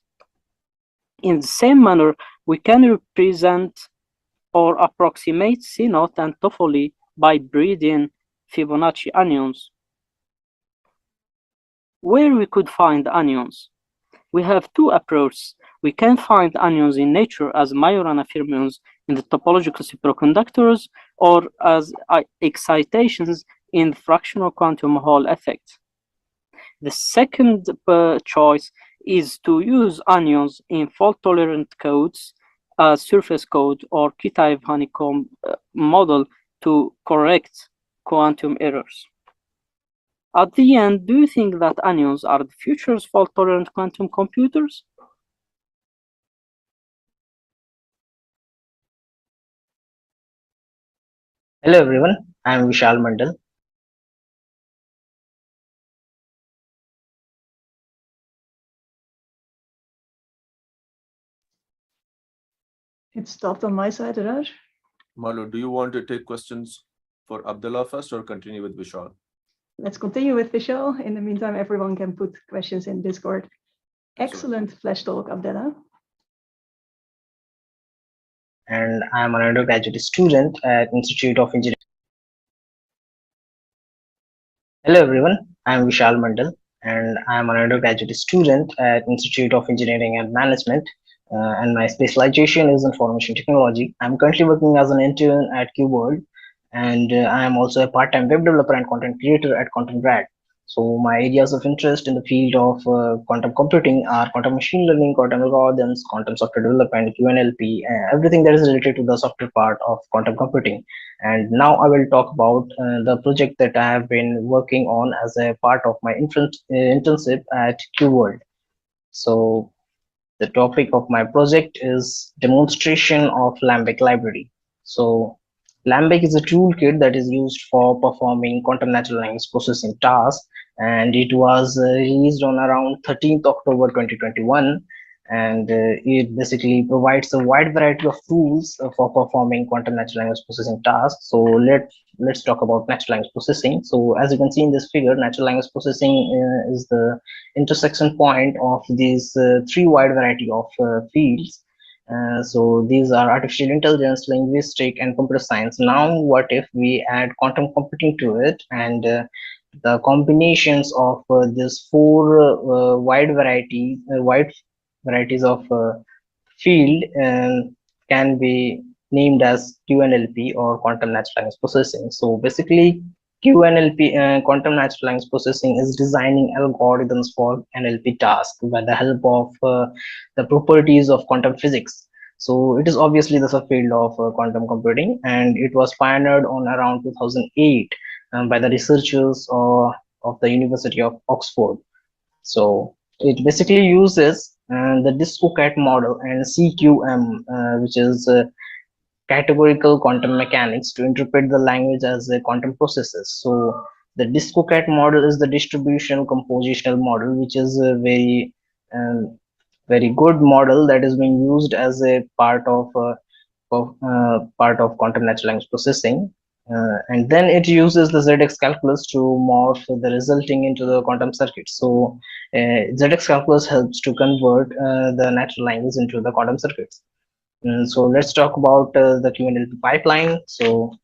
In the same manner, we can represent or approximate C0 and Toffoli by breeding Fibonacci anions. Where we could find anions? We have two approaches. We can find anions in nature as Majorana fermions in the topological superconductors or as excitations in the fractional quantum Hall effect. The second choice is to use anions in fault-tolerant codes as surface code or Kitaev honeycomb model to correct quantum errors. At the end, do you think that anions are the future's fault-tolerant quantum computers? Hello everyone, I am Vishal Mandal. It stopped on my side, Raj. Malu, do you want to take questions for Abdullah first or continue with Vishal? Let's continue with Vishal. In the meantime, everyone can put questions in Discord. Excellent flash talk, Abdullah. And I am an undergraduate student at Institute of Engineering. Hello everyone, I am Vishal Mandal and I am an undergraduate student at Institute of Engineering and Management and my specialization is information technology. I am currently working as an intern at QWorld and I am also a part-time web developer and content creator at Content Grad. So my areas of interest in the field of quantum computing are quantum machine learning, quantum algorithms, quantum software development, QNLP, everything that is related to the software part of quantum computing. And now I will talk about the project that I have been working on as a part of my internship at QWorld. So the topic of my project is demonstration of Lambic library. So Lambic is a toolkit that is used for performing quantum natural language processing tasks, and it was released on around 13th October 2021, and it basically provides a wide variety of tools for performing quantum natural language processing tasks. So let's talk about natural language processing. So as you can see in this figure, natural language processing is the intersection point of these three wide variety of fields. So these are artificial intelligence, linguistic, and computer science. Now, what if we add quantum computing to it, and the combinations of these four wide varieties of field can be named as QNLP or quantum natural language processing. So basically, QNLP, quantum natural language processing, is designing algorithms for NLP tasks by the help of the properties of quantum physics. So it is obviously the subfield of quantum computing, and it was pioneered on around 2008 by the researchers of the University of Oxford. So it basically uses the DiscoCat model and CQM, which is categorical quantum mechanics, to interpret the language as a quantum processes. So the DiscoCat model is the distributional compositional model, which is a very good model that is being used as a part of quantum natural language processing. And then it uses the ZX calculus to morph the resulting into the quantum circuit. So ZX calculus helps to convert the natural language into the quantum circuits. So let's talk about the QNLP pipeline. So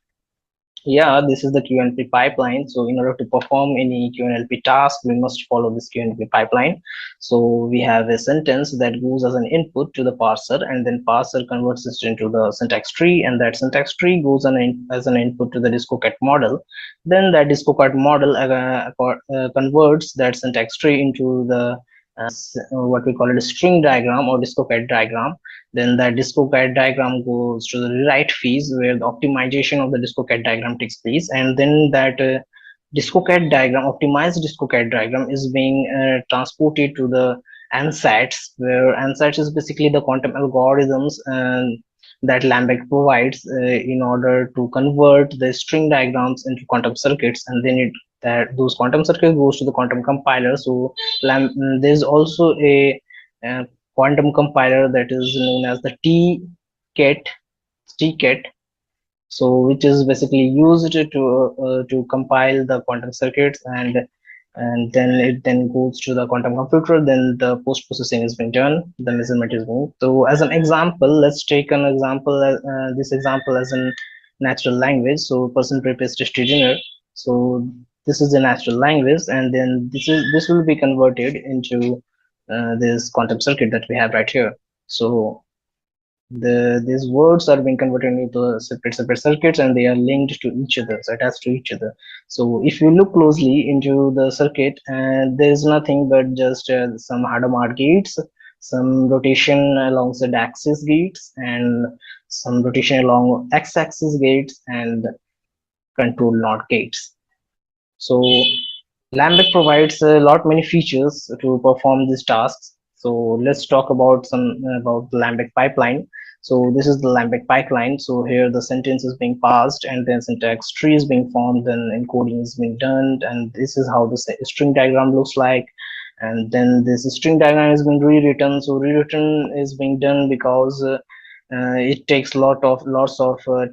yeah, this is the QNLP pipeline. So in order to perform any QNLP task, we must follow this QNLP pipeline. So we have a sentence that goes as an input to the parser, and then parser converts it into the syntax tree, and that syntax tree goes as an input to the DiscoCat model. Then that DiscoCat model converts that syntax tree into the what we call it a string diagram or DiscoCat diagram. Then that DiscoCat diagram goes to the rewrite phase, where the optimization of the DiscoCat diagram takes place, and then that DiscoCat diagram, optimized DiscoCat diagram, is being transported to the ANSATs, where ANSATs is basically the quantum algorithms that Lambic provides in order to convert the string diagrams into quantum circuits, and then those quantum circuits goes to the quantum compiler. So there's also a quantum compiler that is known as the TCAT, so which is basically used to compile the quantum circuits, and then it goes to the quantum computer. Then the post processing has been done, the measurement is moved. So as an example, let's take an example, this example as a natural language. So person prepares tasty dinner, So this is the natural language, and then this will be converted into this quantum circuit that we have right here. So these words are being converted into separate circuits, and they are linked to each other, so attached to each other. So if you look closely into the circuit, there is nothing but just some Hadamard gates, some rotation along the axis gates, and some rotation along x-axis gates, and control NOT gates. So Lambda provides a lot many features to perform these tasks. So let's talk about about the Lambda pipeline. So this is the Lambda pipeline. So here the sentence is being passed, and then syntax tree is being formed, then encoding is being done, and this is how the string diagram looks like. And then this string diagram is being rewritten. So rewritten is being done because it takes lots of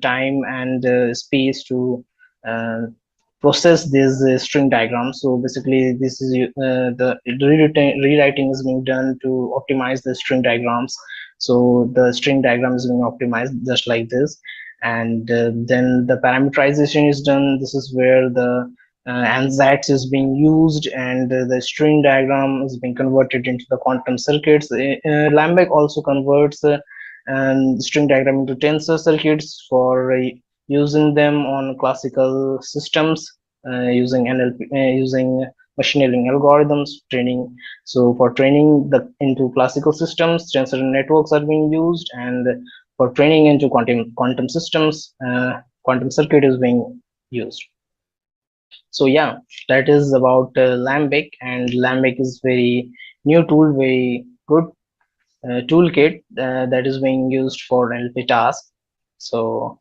time and space to process this string diagram. So basically this is the rewriting is being done to optimize the string diagrams. So the string diagram is being optimized just like this, and then the parameterization is done. This is where the ansatz is being used, and the string diagram is being converted into the quantum circuits. Lambec also converts string diagram into tensor circuits for using them on classical systems using NLP, using machine learning algorithms training. So for training into classical systems, tensor networks are being used, and for training into quantum systems, quantum circuit is being used. So yeah, that is about Lambec, and Lambec is very new tool, very good toolkit that is being used for NLP tasks. So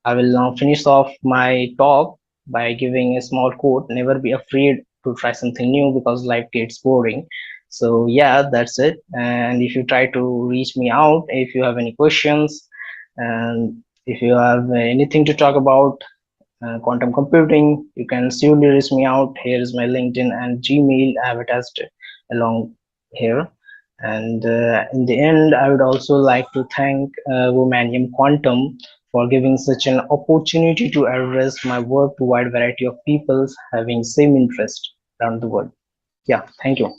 I will now finish off my talk by giving a small quote: never be afraid to try something new because life gets boring. So yeah, that's it. And if you try to reach me out, if you have any questions, and if you have anything to talk about quantum computing, you can surely reach me out. Here is my LinkedIn and Gmail. I have attached along here. And in the end, I would also like to thank Womanium Quantum for giving such an opportunity to address my work to a wide variety of people having same interest around the world. Yeah, thank you.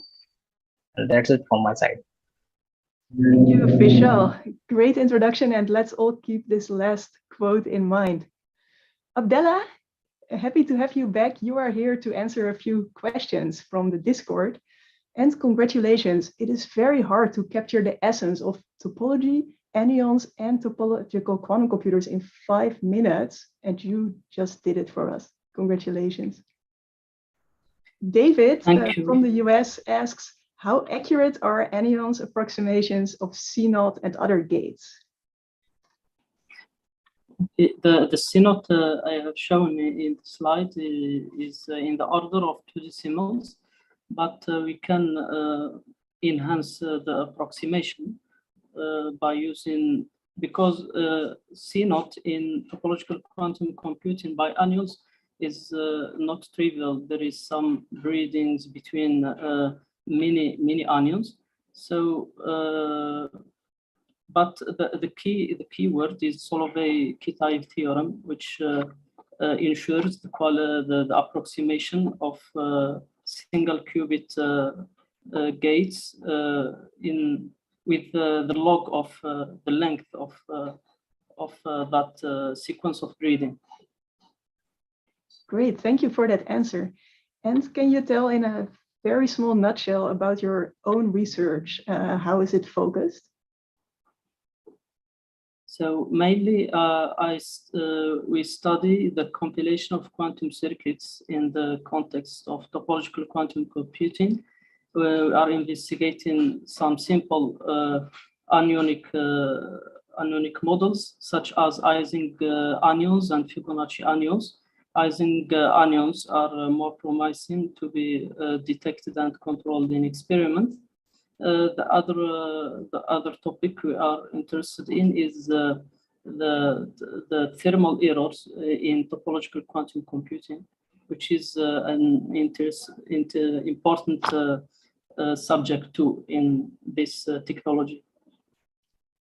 And that's it from my side. Thank you, Vishal. Great introduction, and let's all keep this last quote in mind. Abdella, happy to have you back. You are here to answer a few questions from the Discord. And congratulations, it is very hard to capture the essence of topology, anyons, and topological quantum computers in 5 minutes, and you just did it for us. Congratulations. David from the US asks, how accurate are anyons approximations of C0 and other gates? The C0 I have shown in the slide is in the order of 2 decimals, but we can enhance the approximation by using, because C0 in topological quantum computing by anyons is not trivial. There is some breedings between many anyons. So but the key word is Solovay-Kitaev theorem, which ensures the approximation of single qubit gates with the log of the length of that sequence of breeding. Great, thank you for that answer. And can you tell in a very small nutshell about your own research? How is it focused? So mainly, we study the compilation of quantum circuits in the context of topological quantum computing. We are investigating some simple anionic models, such as Ising anyons and Fibonacci anyons. Ising anyons are more promising to be detected and controlled in experiment. The other topic we are interested in is the thermal errors in topological quantum computing, which is an important subject too in this technology.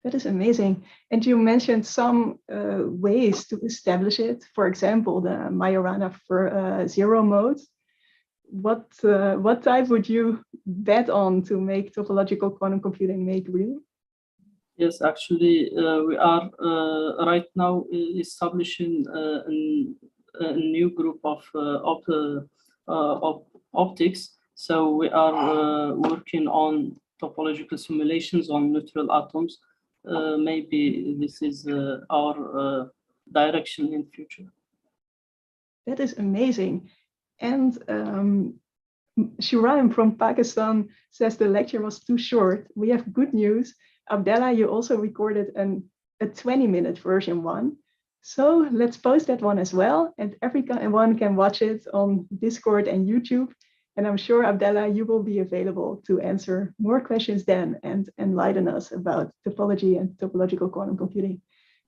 That is amazing. And you mentioned some ways to establish it. For example, the Majorana for zero mode. What type would you bet on to make topological quantum computing make real? Yes, actually, we are right now establishing a new group of optics. So we are working on topological simulations on neutral atoms. Maybe this is our direction in future. That is amazing. And Shuraim from Pakistan says the lecture was too short. We have good news. Abdella, you also recorded a 20-minute version one. So let's post that one as well. And everyone can watch it on Discord and YouTube. And I'm sure, Abdella, you will be available to answer more questions then and enlighten us about topology and topological quantum computing.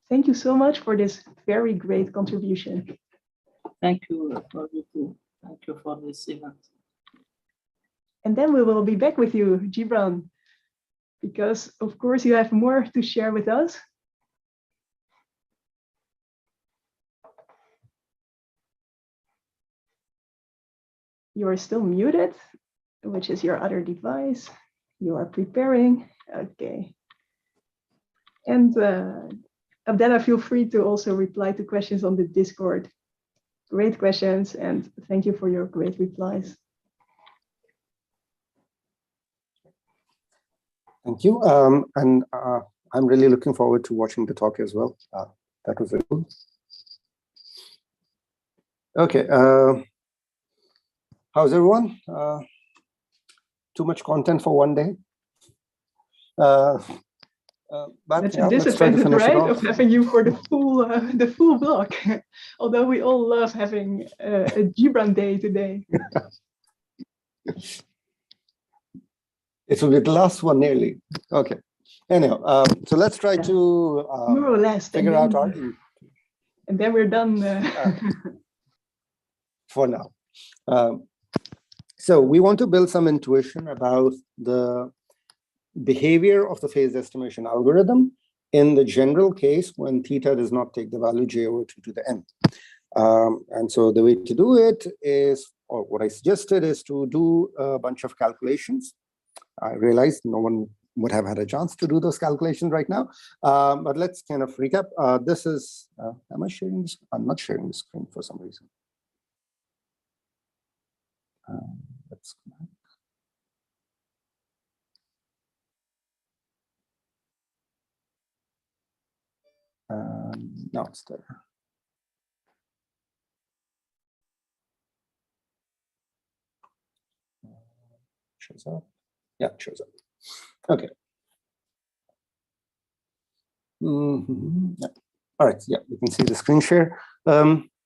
Thank you so much for this very great contribution. Thank you for you too. Thank you for this event. And then we will be back with you, Jibran, because of course you have more to share with us. You are still muted, which is your other device. You are preparing. Okay. And Abdella, feel free to also reply to questions on the Discord. Great questions, and thank you for your great replies. Thank you. And I'm really looking forward to watching the talk as well. That was very cool. Okay. How's everyone? Too much content for one day? But that's yeah, a disadvantage, right, of having you for the full block. Although we all love having a Jibran day today. It will be the last one nearly. Okay. Anyhow, so let's try to more or less figure out our. And then we're done for now. So we want to build some intuition about the behavior of the phase estimation algorithm in the general case when theta does not take the value j over 2 to the n. And so the way to do it is, or what I suggested is to do a bunch of calculations. I realized no one would have had a chance to do those calculations right now, but let's kind of recap. This is, am I sharing this? I'm not sharing the screen for some reason. Let's go back. Now it's there. Shows up. Yeah, it shows up. Okay. Yeah. All right. Yeah, you can see the screen share.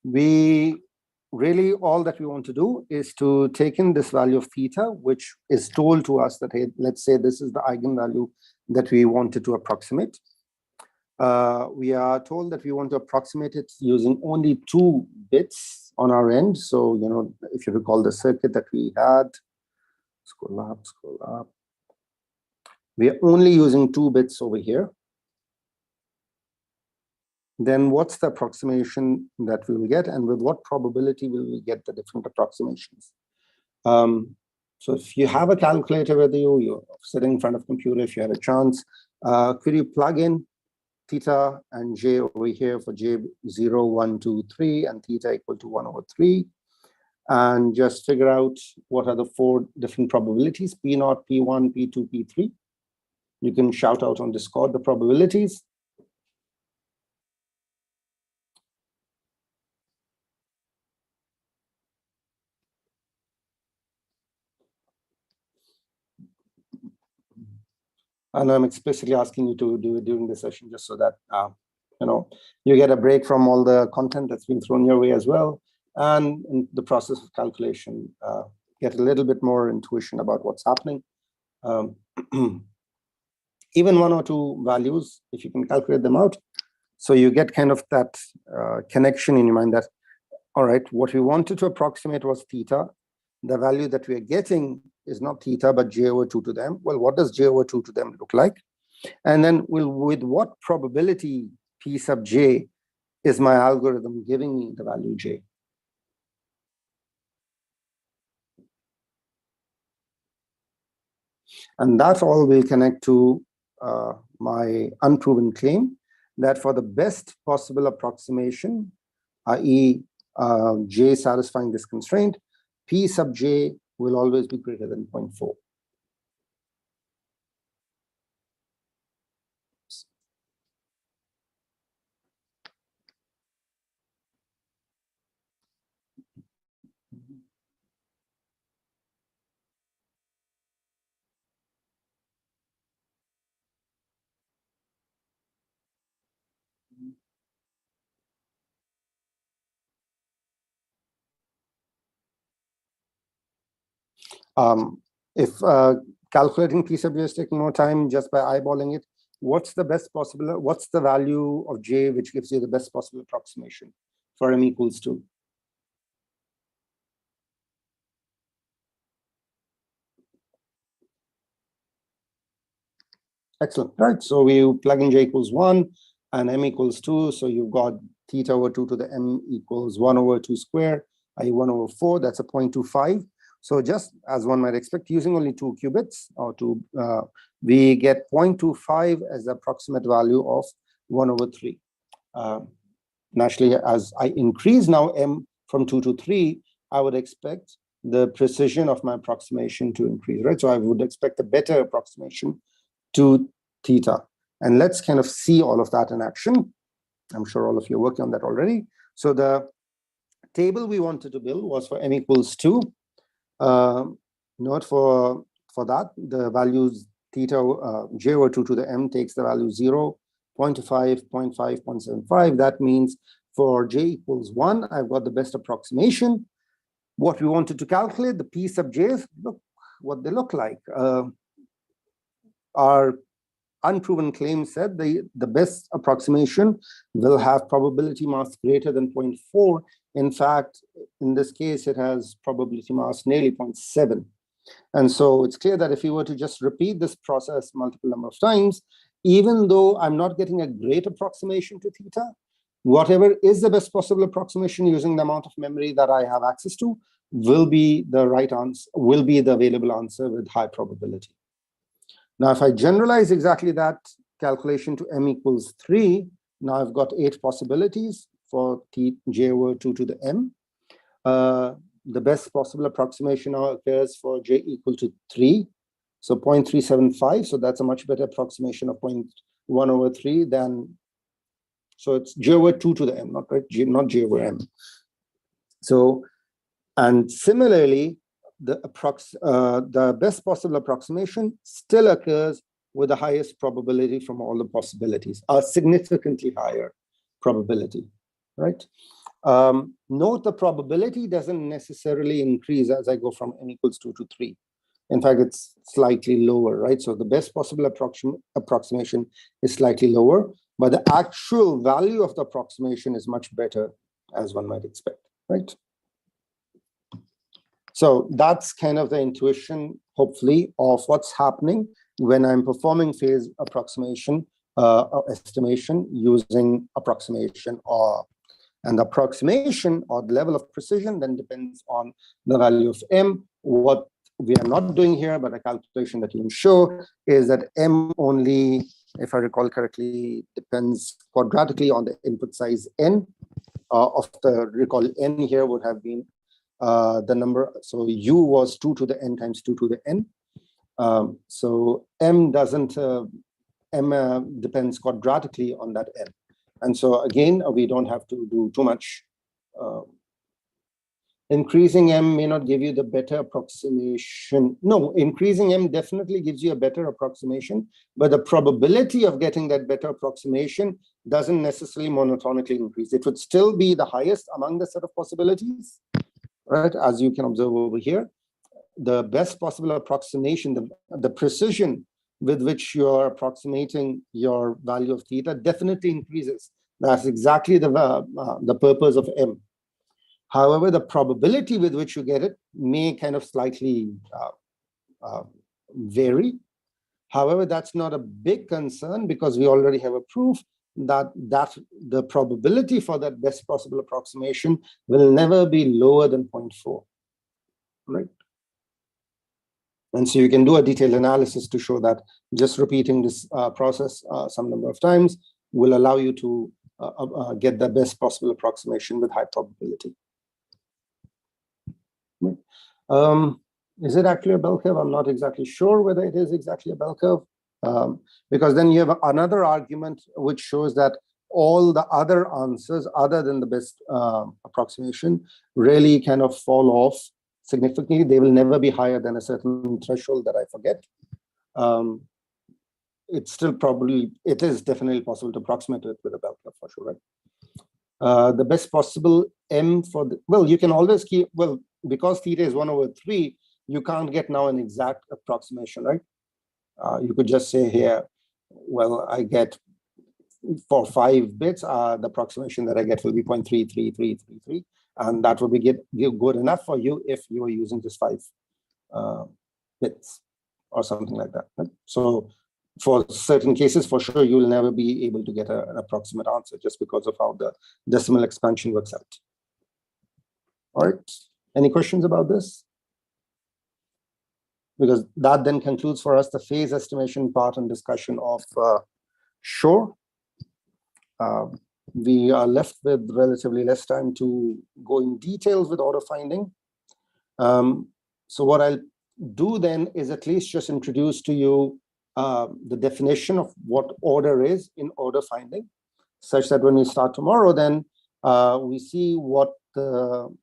We really, all that we want to do is to take in this value of theta, which is told to us that, hey, let's say this is the eigenvalue that we wanted to approximate. We are told that we want to approximate it using only 2 bits on our end. So, you know, if you recall the circuit that we had, scroll up. We are only using 2 bits over here. Then what's the approximation that we will get, and with what probability will we get the different approximations? So if you have a calculator with you, you're sitting in front of a computer, if you had a chance, could you plug in theta and j over here for j 0, 1, 2, 3, and theta equal to 1 over 3, and just figure out what are the 4 different probabilities, P0, P1, P2, P3. You can shout out on Discord the probabilities. And I'm explicitly asking you to do it during the session just so that you know, you get a break from all the content that's been thrown your way as well. And in the process of calculation, get a little bit more intuition about what's happening. Even 1 or 2 values, if you can calculate them out, so you get kind of that connection in your mind that, all right, what we wanted to approximate was theta. The value that we are getting is not theta, but j over 2 to them. Well, what does j over 2 to them look like? And then with what probability P sub j is my algorithm giving me the value j? And that's all will connect to my unproven claim that for the best possible approximation, i.e. j satisfying this constraint, P sub j will always be greater than 0.4. If calculating P sub j is taking more time just by eyeballing it, what's the value of j which gives you the best possible approximation for m equals 2? Excellent, right? So we plug in j equals 1 and m equals 2. So you've got theta over 2 to the m equals 1 over 2 squared, i.e. 1 over 4. That's a 0.25. So just as one might expect, using only 2 qubits, we get 0.25 as the approximate value of 1 over 3. Naturally, as I increase now m from 2 to 3, I would expect the precision of my approximation to increase, right? So I would expect a better approximation to theta. And let's kind of see all of that in action. I'm sure all of you are working on that already. So the table we wanted to build was for m equals 2. Note for that, the values theta j over 2 to the m takes the value 0, 0.25, 0.5, 0.75. That means for j equals 1, I've got the best approximation. What we wanted to calculate, the P sub j's, look what they look like. Our unproven claim said the best approximation will have probability mass greater than 0.4. In fact, in this case, it has probability mass nearly 0.7. And so it's clear that if you were to just repeat this process multiple number of times, even though I'm not getting a great approximation to theta, whatever is the best possible approximation using the amount of memory that I have access to will be the right answer, will be the available answer with high probability. Now, if I generalize exactly that calculation to m equals 3, now I've got 8 possibilities for j over 2 to the m. The best possible approximation now occurs for j equal to 3, so 0.375. So that's a much better approximation of 0.1 over 3 than, so it's j over 2 to the m, not j over m. So, and similarly, the best possible approximation still occurs with the highest probability from all the possibilities, a significantly higher probability, right? Note the probability doesn't necessarily increase as I go from n equals 2 to 3. In fact, it's slightly lower, right? So the best possible approximation is slightly lower, but the actual value of the approximation is much better, as one might expect, right? So that's kind of the intuition, hopefully, of what's happening when I'm performing phase approximation or estimation using approximation and the approximation or the level of precision then depends on the value of m. What we are not doing here, but a calculation that you can show is that m only, if I recall correctly, depends quadratically on the input size n. Of the recall n here would have been the number, so u was 2 to the n times 2 to the n. So m doesn't, m depends quadratically on that n. And so again, we don't have to do too much. Increasing m may not give you the better approximation. No, increasing m definitely gives you a better approximation, but the probability of getting that better approximation doesn't necessarily monotonically increase. It would still be the highest among the set of possibilities, right? As you can observe over here, the best possible approximation, the precision with which you're approximating your value of theta definitely increases. That's exactly the purpose of m. However, the probability with which you get it may kind of slightly vary. However, that's not a big concern because we already have a proof that the probability for that best possible approximation will never be lower than 0.4, right? And so you can do a detailed analysis to show that just repeating this process some number of times will allow you to get the best possible approximation with high probability. Is it actually a bell curve? I'm not exactly sure whether it is exactly a bell curve, because then you have another argument which shows that all the other answers other than the best approximation really kind of fall off significantly. They will never be higher than a certain threshold that I forget. It's still probably, it is definitely possible to approximate it with a bell curve for sure, right? The best possible M for the, well, you can always keep, well, because theta is 1/3, you can't get now an exact approximation, right? You could just say here, well, I get for 5 bits, the approximation that I get will be 0.33333, and that will be good enough for you if you are using just 5 bits or something like that. Right? So for certain cases, for sure, you will never be able to get an approximate answer just because of how the decimal expansion works out. All right, any questions about this? Because that then concludes for us the phase estimation part and discussion of Shore. We are left with relatively less time to go in details with order finding. So what I'll do then is at least just introduce to you the definition of what order is in order finding, such that when we start tomorrow, then we see what the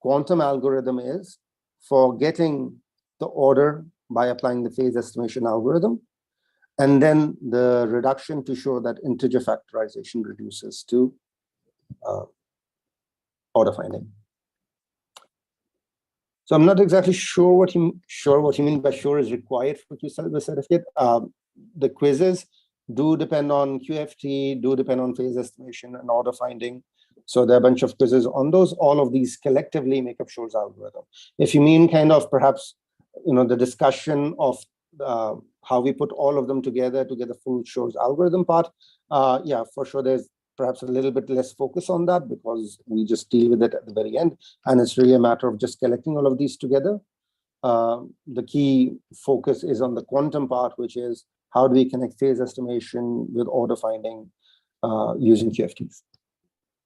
quantum algorithm is for getting the order by applying the phase estimation algorithm, and then the reduction to show that integer factorization reduces to order finding. So I'm not exactly sure what you mean by sure is required for QSilver certificate. The quizzes do depend on QFT, do depend on phase estimation and order finding. So there are a bunch of quizzes on those. All of these collectively make up Shore's algorithm. If you mean kind of perhaps, you know, the discussion of how we put all of them together to get the full Shore's algorithm part, yeah, for sure there's perhaps a little bit less focus on that because we just deal with it at the very end. And it's really a matter of just collecting all of these together. The key focus is on the quantum part, which is how do we connect phase estimation with order finding using QFTs.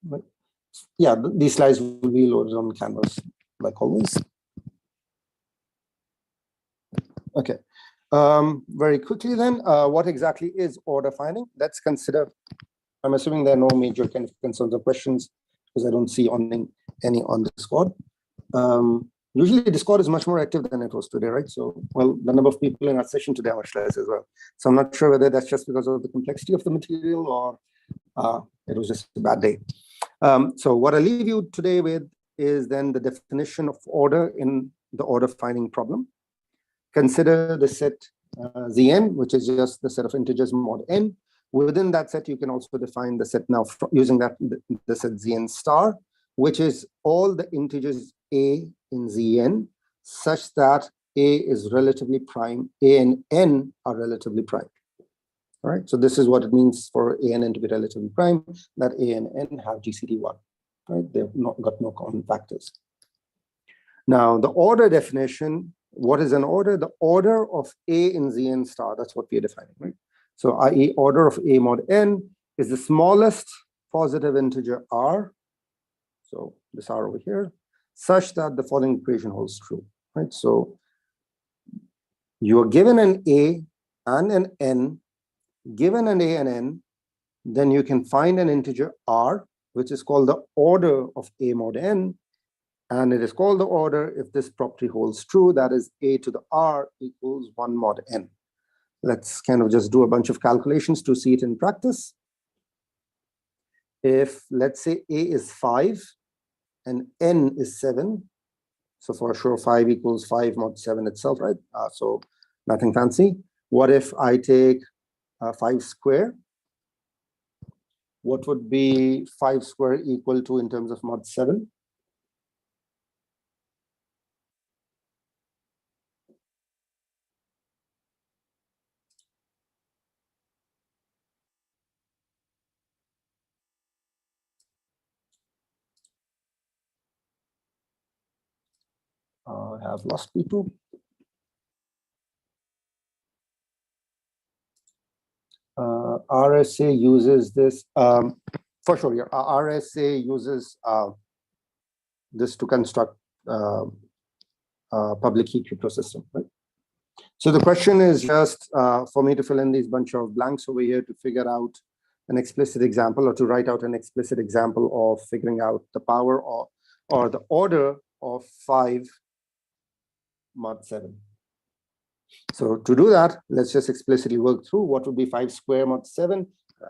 Right. Yeah, these slides will be loaded on Canvas, like always. Okay. Very quickly then, what exactly is order finding? Let's consider, I'm assuming there are no major kind of concerns or questions because I don't see any on Discord. Usually Discord is much more active than it was today, right? So, well, the number of people in our session today are much less as well. So I'm not sure whether that's just because of the complexity of the material or it was just a bad day. So what I leave you today with is then the definition of order in the order finding problem. Consider the set Zn, which is just the set of integers mod n. Within that set, you can also define the set now using that the set Zn star, which is all the integers a in Zn, such that a is relatively prime, a and n are relatively prime. All right, so this is what it means for a and n to be relatively prime, that a and n have GCD1. Right, they've got no common factors. Now, the order definition, what is an order? The order of a in Zn star, that's what we're defining, right? So i.e. order of a mod n is the smallest positive integer r, so this r over here, such that the following equation holds true, right? So you are given an a and an n, given an a and n, then you can find an integer r, which is called the order of a mod n, and it is called the order if this property holds true, that is a to the r equals 1 mod n. Let's kind of just do a bunch of calculations to see it in practice. If, let's say, a is 5 and n is 7, so for sure 5 equals 5 mod 7 itself, right? So nothing fancy. What if I take 5 square? What would be 5 square equal to in terms of mod 7? Now I have lost people. RSA uses this, for sure, yeah, RSA uses this to construct public key crypto system, right? So the question is just for me to fill in these bunch of blanks over here to figure out an explicit example, or to write out an explicit example of figuring out the power or the order of 5 mod 7. So to do that, let's just explicitly work through what would be 5 square mod 7.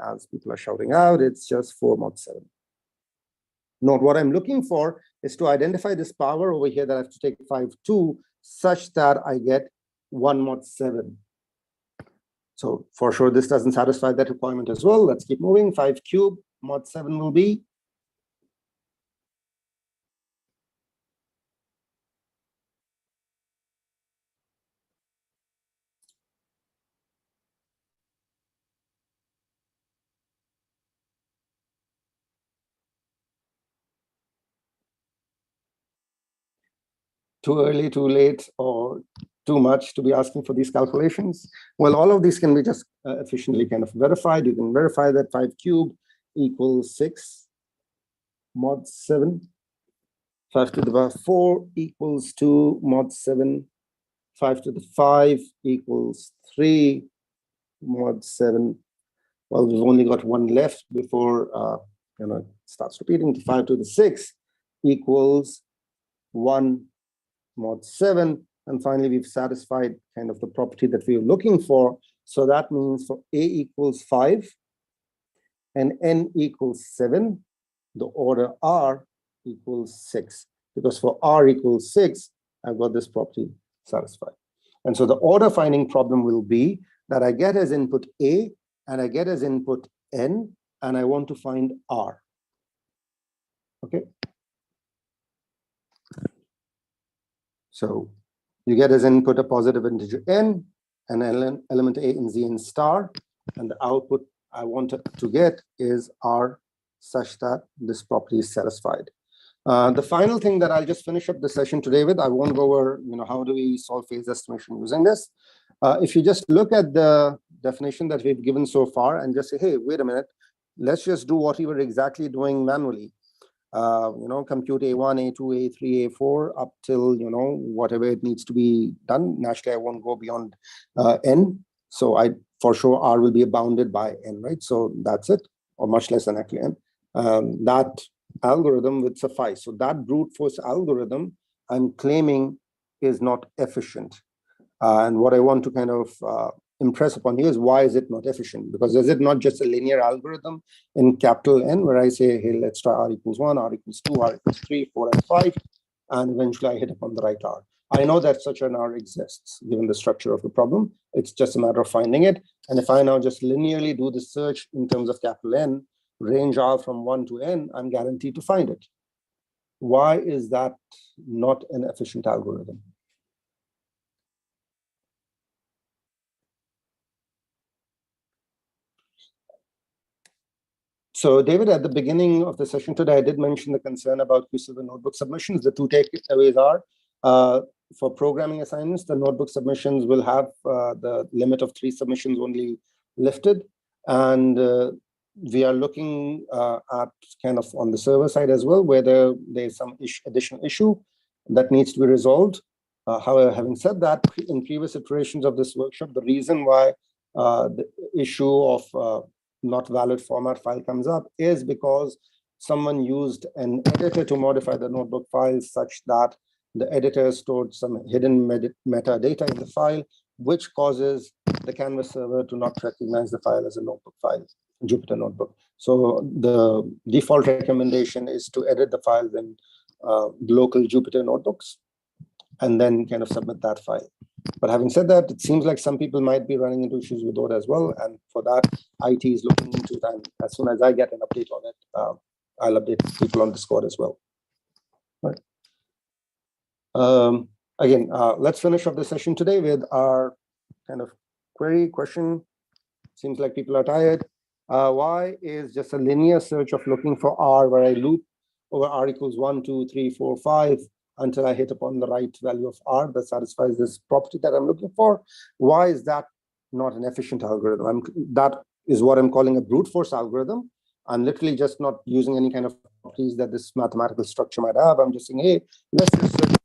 As people are shouting out, it's just 4 mod 7. Note, what I'm looking for is to identify this power over here that I have to take 5 2 such that I get 1 mod 7. So for sure, this doesn't satisfy that requirement as well. Let's keep moving. 5 cube mod 7 will be too early, too late, or too much to be asking for these calculations? Well, all of these can be just efficiently kind of verified. You can verify that 5 cubed equals 6 mod 7. 5 to the power 4 equals 2 mod 7. 5 to the 5 equals 3 mod 7. Well, we've only got one left before it starts repeating. 5 to the 6 equals 1 mod 7. And finally, we've satisfied kind of the property that we were looking for. So that means for A equals 5 and N equals 7, the order R equals 6. Because for R equals 6, I've got this property satisfied. And so the order finding problem will be that I get as input A and I get as input N, and I want to find R. Okay. So you get as input a positive integer n, and element a in z n star, and the output I want to get is R such that this property is satisfied. The final thing that I'll just finish up the session today with, I won't go over, how do we solve phase estimation using this. If you just look at the definition that we've given so far and just say, hey, wait a minute, let's just do what we were exactly doing manually. Compute A1, A2, A3, A4 up till, whatever it needs to be done. Naturally, I won't go beyond N. So for sure, R will be bounded by N, right? So that's it, or much less than actually N. That algorithm would suffice. So that brute force algorithm I'm claiming is not efficient. And what I want to kind of impress upon you is, why is it not efficient? Because is it not just a linear algorithm in capital N where I say, hey, let's try R equals 1, R equals 2, R equals 3, 4, and 5, and eventually I hit upon the right R. I know that such an R exists given the structure of the problem. It's just a matter of finding it. And if I now just linearly do the search in terms of capital N, range R from 1 to N, I'm guaranteed to find it. Why is that not an efficient algorithm? So David, at the beginning of the session today, I did mention the concern about QSilver notebook submissions. The two takeaways are, for programming assignments, the notebook submissions will have the limit of 3 submissions only lifted. And we are looking at kind of on the server side as well, whether there's some additional issue that needs to be resolved. However, having said that, in previous iterations of this workshop, the reason why the issue of not valid format file comes up is because someone used an editor to modify the notebook files such that the editor stored some hidden metadata in the file, which causes the Canvas server to not recognize the file as a notebook file, Jupyter notebook. So the default recommendation is to edit the files in local Jupyter notebooks and then kind of submit that file. But having said that, it seems like some people might be running into issues with Oda as well. And for that, IT is looking into it. And as soon as I get an update on it, I'll update people on Discord as well. Right. Again, let's finish up the session today with our kind of query question. Seems like people are tired. Why is just a linear search of looking for R where I loop over R equals 1, 2, 3, 4, 5 until I hit upon the right value of R that satisfies this property that I'm looking for. Why is that not an efficient algorithm? That is what I'm calling a brute force algorithm. I'm literally just not using any kind of properties that this mathematical structure might have. I'm just saying, hey, let's just search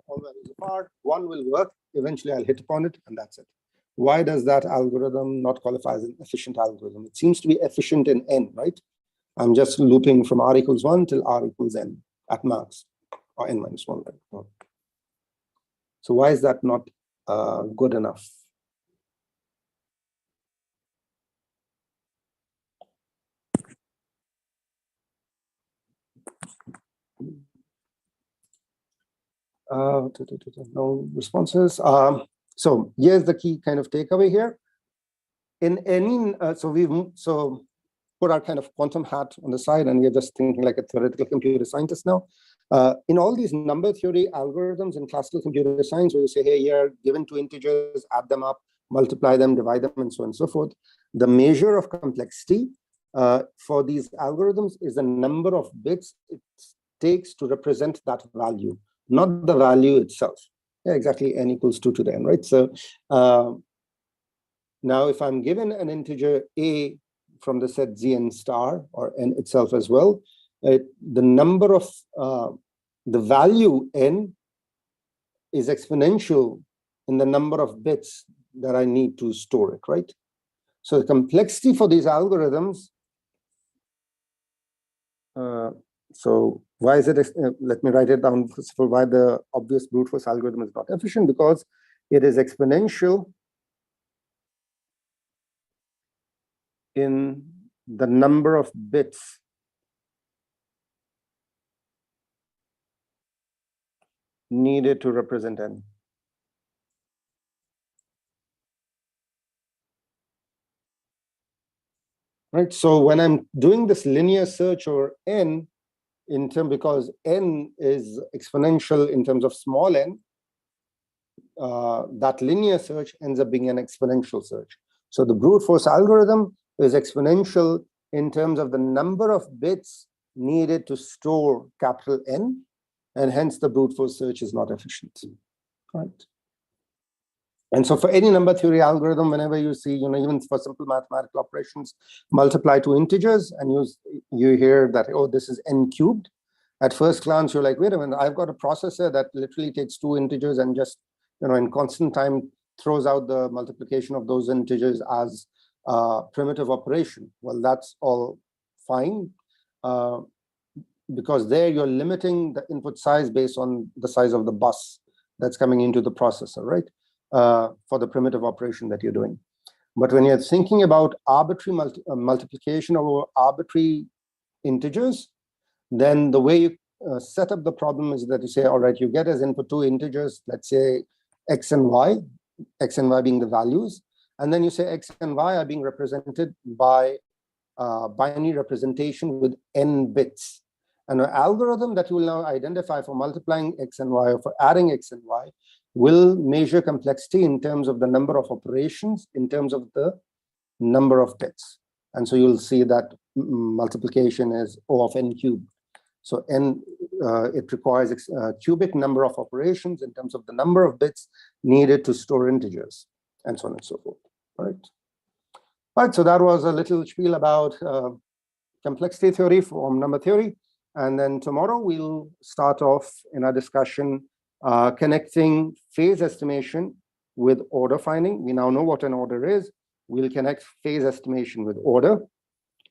all values of R. One will work. Eventually, I'll hit upon it, and that's it. Why does that algorithm not qualify as an efficient algorithm? It seems to be efficient in N, right? I'm just looping from R equals 1 till R equals N at max, or N minus 1. Right? So why is that not good enough? No responses. So here's the key kind of takeaway here. In any, so put our kind of quantum hat on the side, and we're just thinking like a theoretical computer scientist now. In all these number theory algorithms in classical computer science, where you say, hey, you're given two integers, add them up, multiply them, divide them, and so on and so forth, the measure of complexity for these algorithms is the number of bits it takes to represent that value, not the value itself. Yeah, exactly, n equals 2 to the n, right? So now if I'm given an integer a from the set zn star, or n itself as well, the number of, the value n is exponential in the number of bits that I need to store it, right? So the complexity for these algorithms, so why is it, let me write it down for why the obvious brute force algorithm is not efficient, because it is exponential in the number of bits needed to represent n. Right, so when I'm doing this linear search over n, because n is exponential in terms of small n, that linear search ends up being an exponential search. So the brute force algorithm is exponential in terms of the number of bits needed to store capital N, and hence the brute force search is not efficient, right? And so for any number theory algorithm, whenever you see, even for simple mathematical operations, multiply two integers, and you hear that, oh, this is n cubed. At first glance, you're like, wait a minute, I've got a processor that literally takes two integers and just, in constant time throws out the multiplication of those integers as a primitive operation. Well, that's all fine, because there you're limiting the input size based on the size of the bus that's coming into the processor, right? For the primitive operation that you're doing. But when you're thinking about arbitrary multiplication over arbitrary integers, then the way you set up the problem is that you say, all right, you get as input two integers, let's say x and y being the values, and then you say x and y are being represented by binary representation with n bits. And an algorithm that you will now identify for multiplying x and y, or for adding x and y, will measure complexity in terms of the number of operations, in terms of the number of bits. And so you'll see that multiplication is O of n cubed. So n, it requires a cubic number of operations in terms of the number of bits needed to store integers, and so on and so forth. All right, so that was a little spiel about complexity theory from number theory. And then tomorrow we'll start off in our discussion connecting phase estimation with order finding. We now know what an order is. We'll connect phase estimation with order.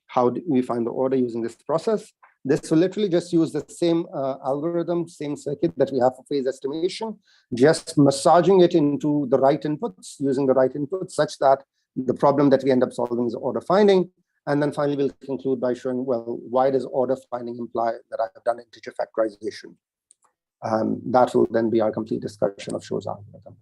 How do we find the order using this process? This will literally just use the same algorithm, same circuit that we have for phase estimation, just massaging it into the right inputs, using the right inputs, such that the problem that we end up solving is order finding. And then finally, we'll conclude by showing, well, why does order finding imply that I have done integer factorization? That will then be our complete discussion of Shor's algorithm.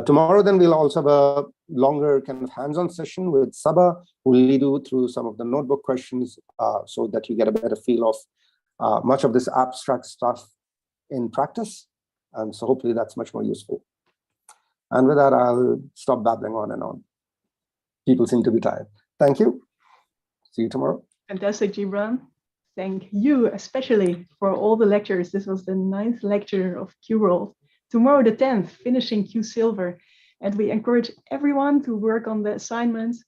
Tomorrow, then, we'll also have a longer kind of hands-on session with Saba, who will lead you through some of the notebook questions so that you get a better feel of much of this abstract stuff in practice. And so hopefully that's much more useful. And with that, I'll stop babbling on and on. People seem to be tired. Thank you. See you tomorrow. Fantastic, Jibran. thank you especially for all the lectures. This was the 9th lecture of QWorld. Tomorrow, the 10th, finishing Q Silver. And we encourage everyone to work on the assignments,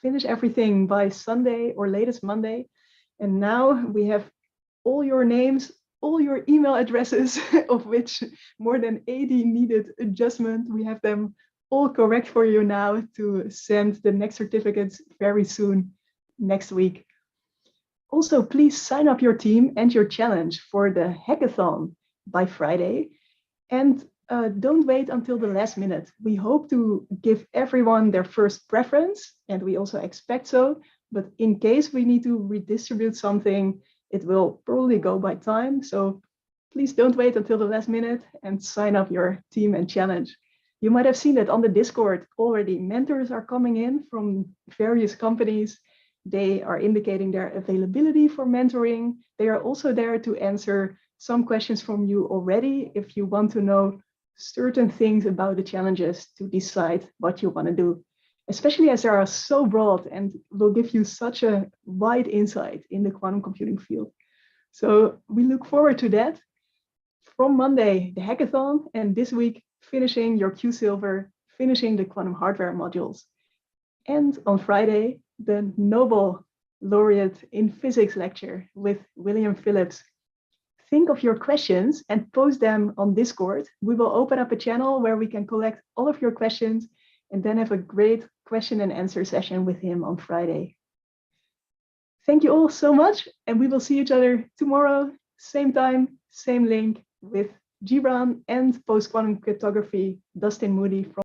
finish everything by Sunday or latest Monday. And now we have all your names, all your email addresses, of which more than 80 needed adjustment. We have them all correct for you now to send the next certificates very soon, next week. Also, please sign up your team and your challenge for the hackathon by Friday. And don't wait until the last minute. We hope to give everyone their first preference, and we also expect so. But in case we need to redistribute something, it will probably go by time. So please don't wait until the last minute and sign up your team and challenge. You might have seen that on the Discord already. Mentors are coming in from various companies. They are indicating their availability for mentoring. They are also there to answer some questions from you already if you want to know certain things about the challenges to decide what you want to do, especially as they are so broad and will give you such a wide insight in the quantum computing field. So we look forward to that. From Monday, the hackathon, and this week, finishing your Q Silver, finishing the quantum hardware modules. And on Friday, the Nobel laureate in physics lecture with William Phillips. Think of your questions and post them on Discord. We will open up a channel where we can collect all of your questions and then have a great question and answer session with him on Friday. Thank you all so much, and we will see each other tomorrow, same time, same link, with Jibran and post-quantum cryptography, Dustin Moody from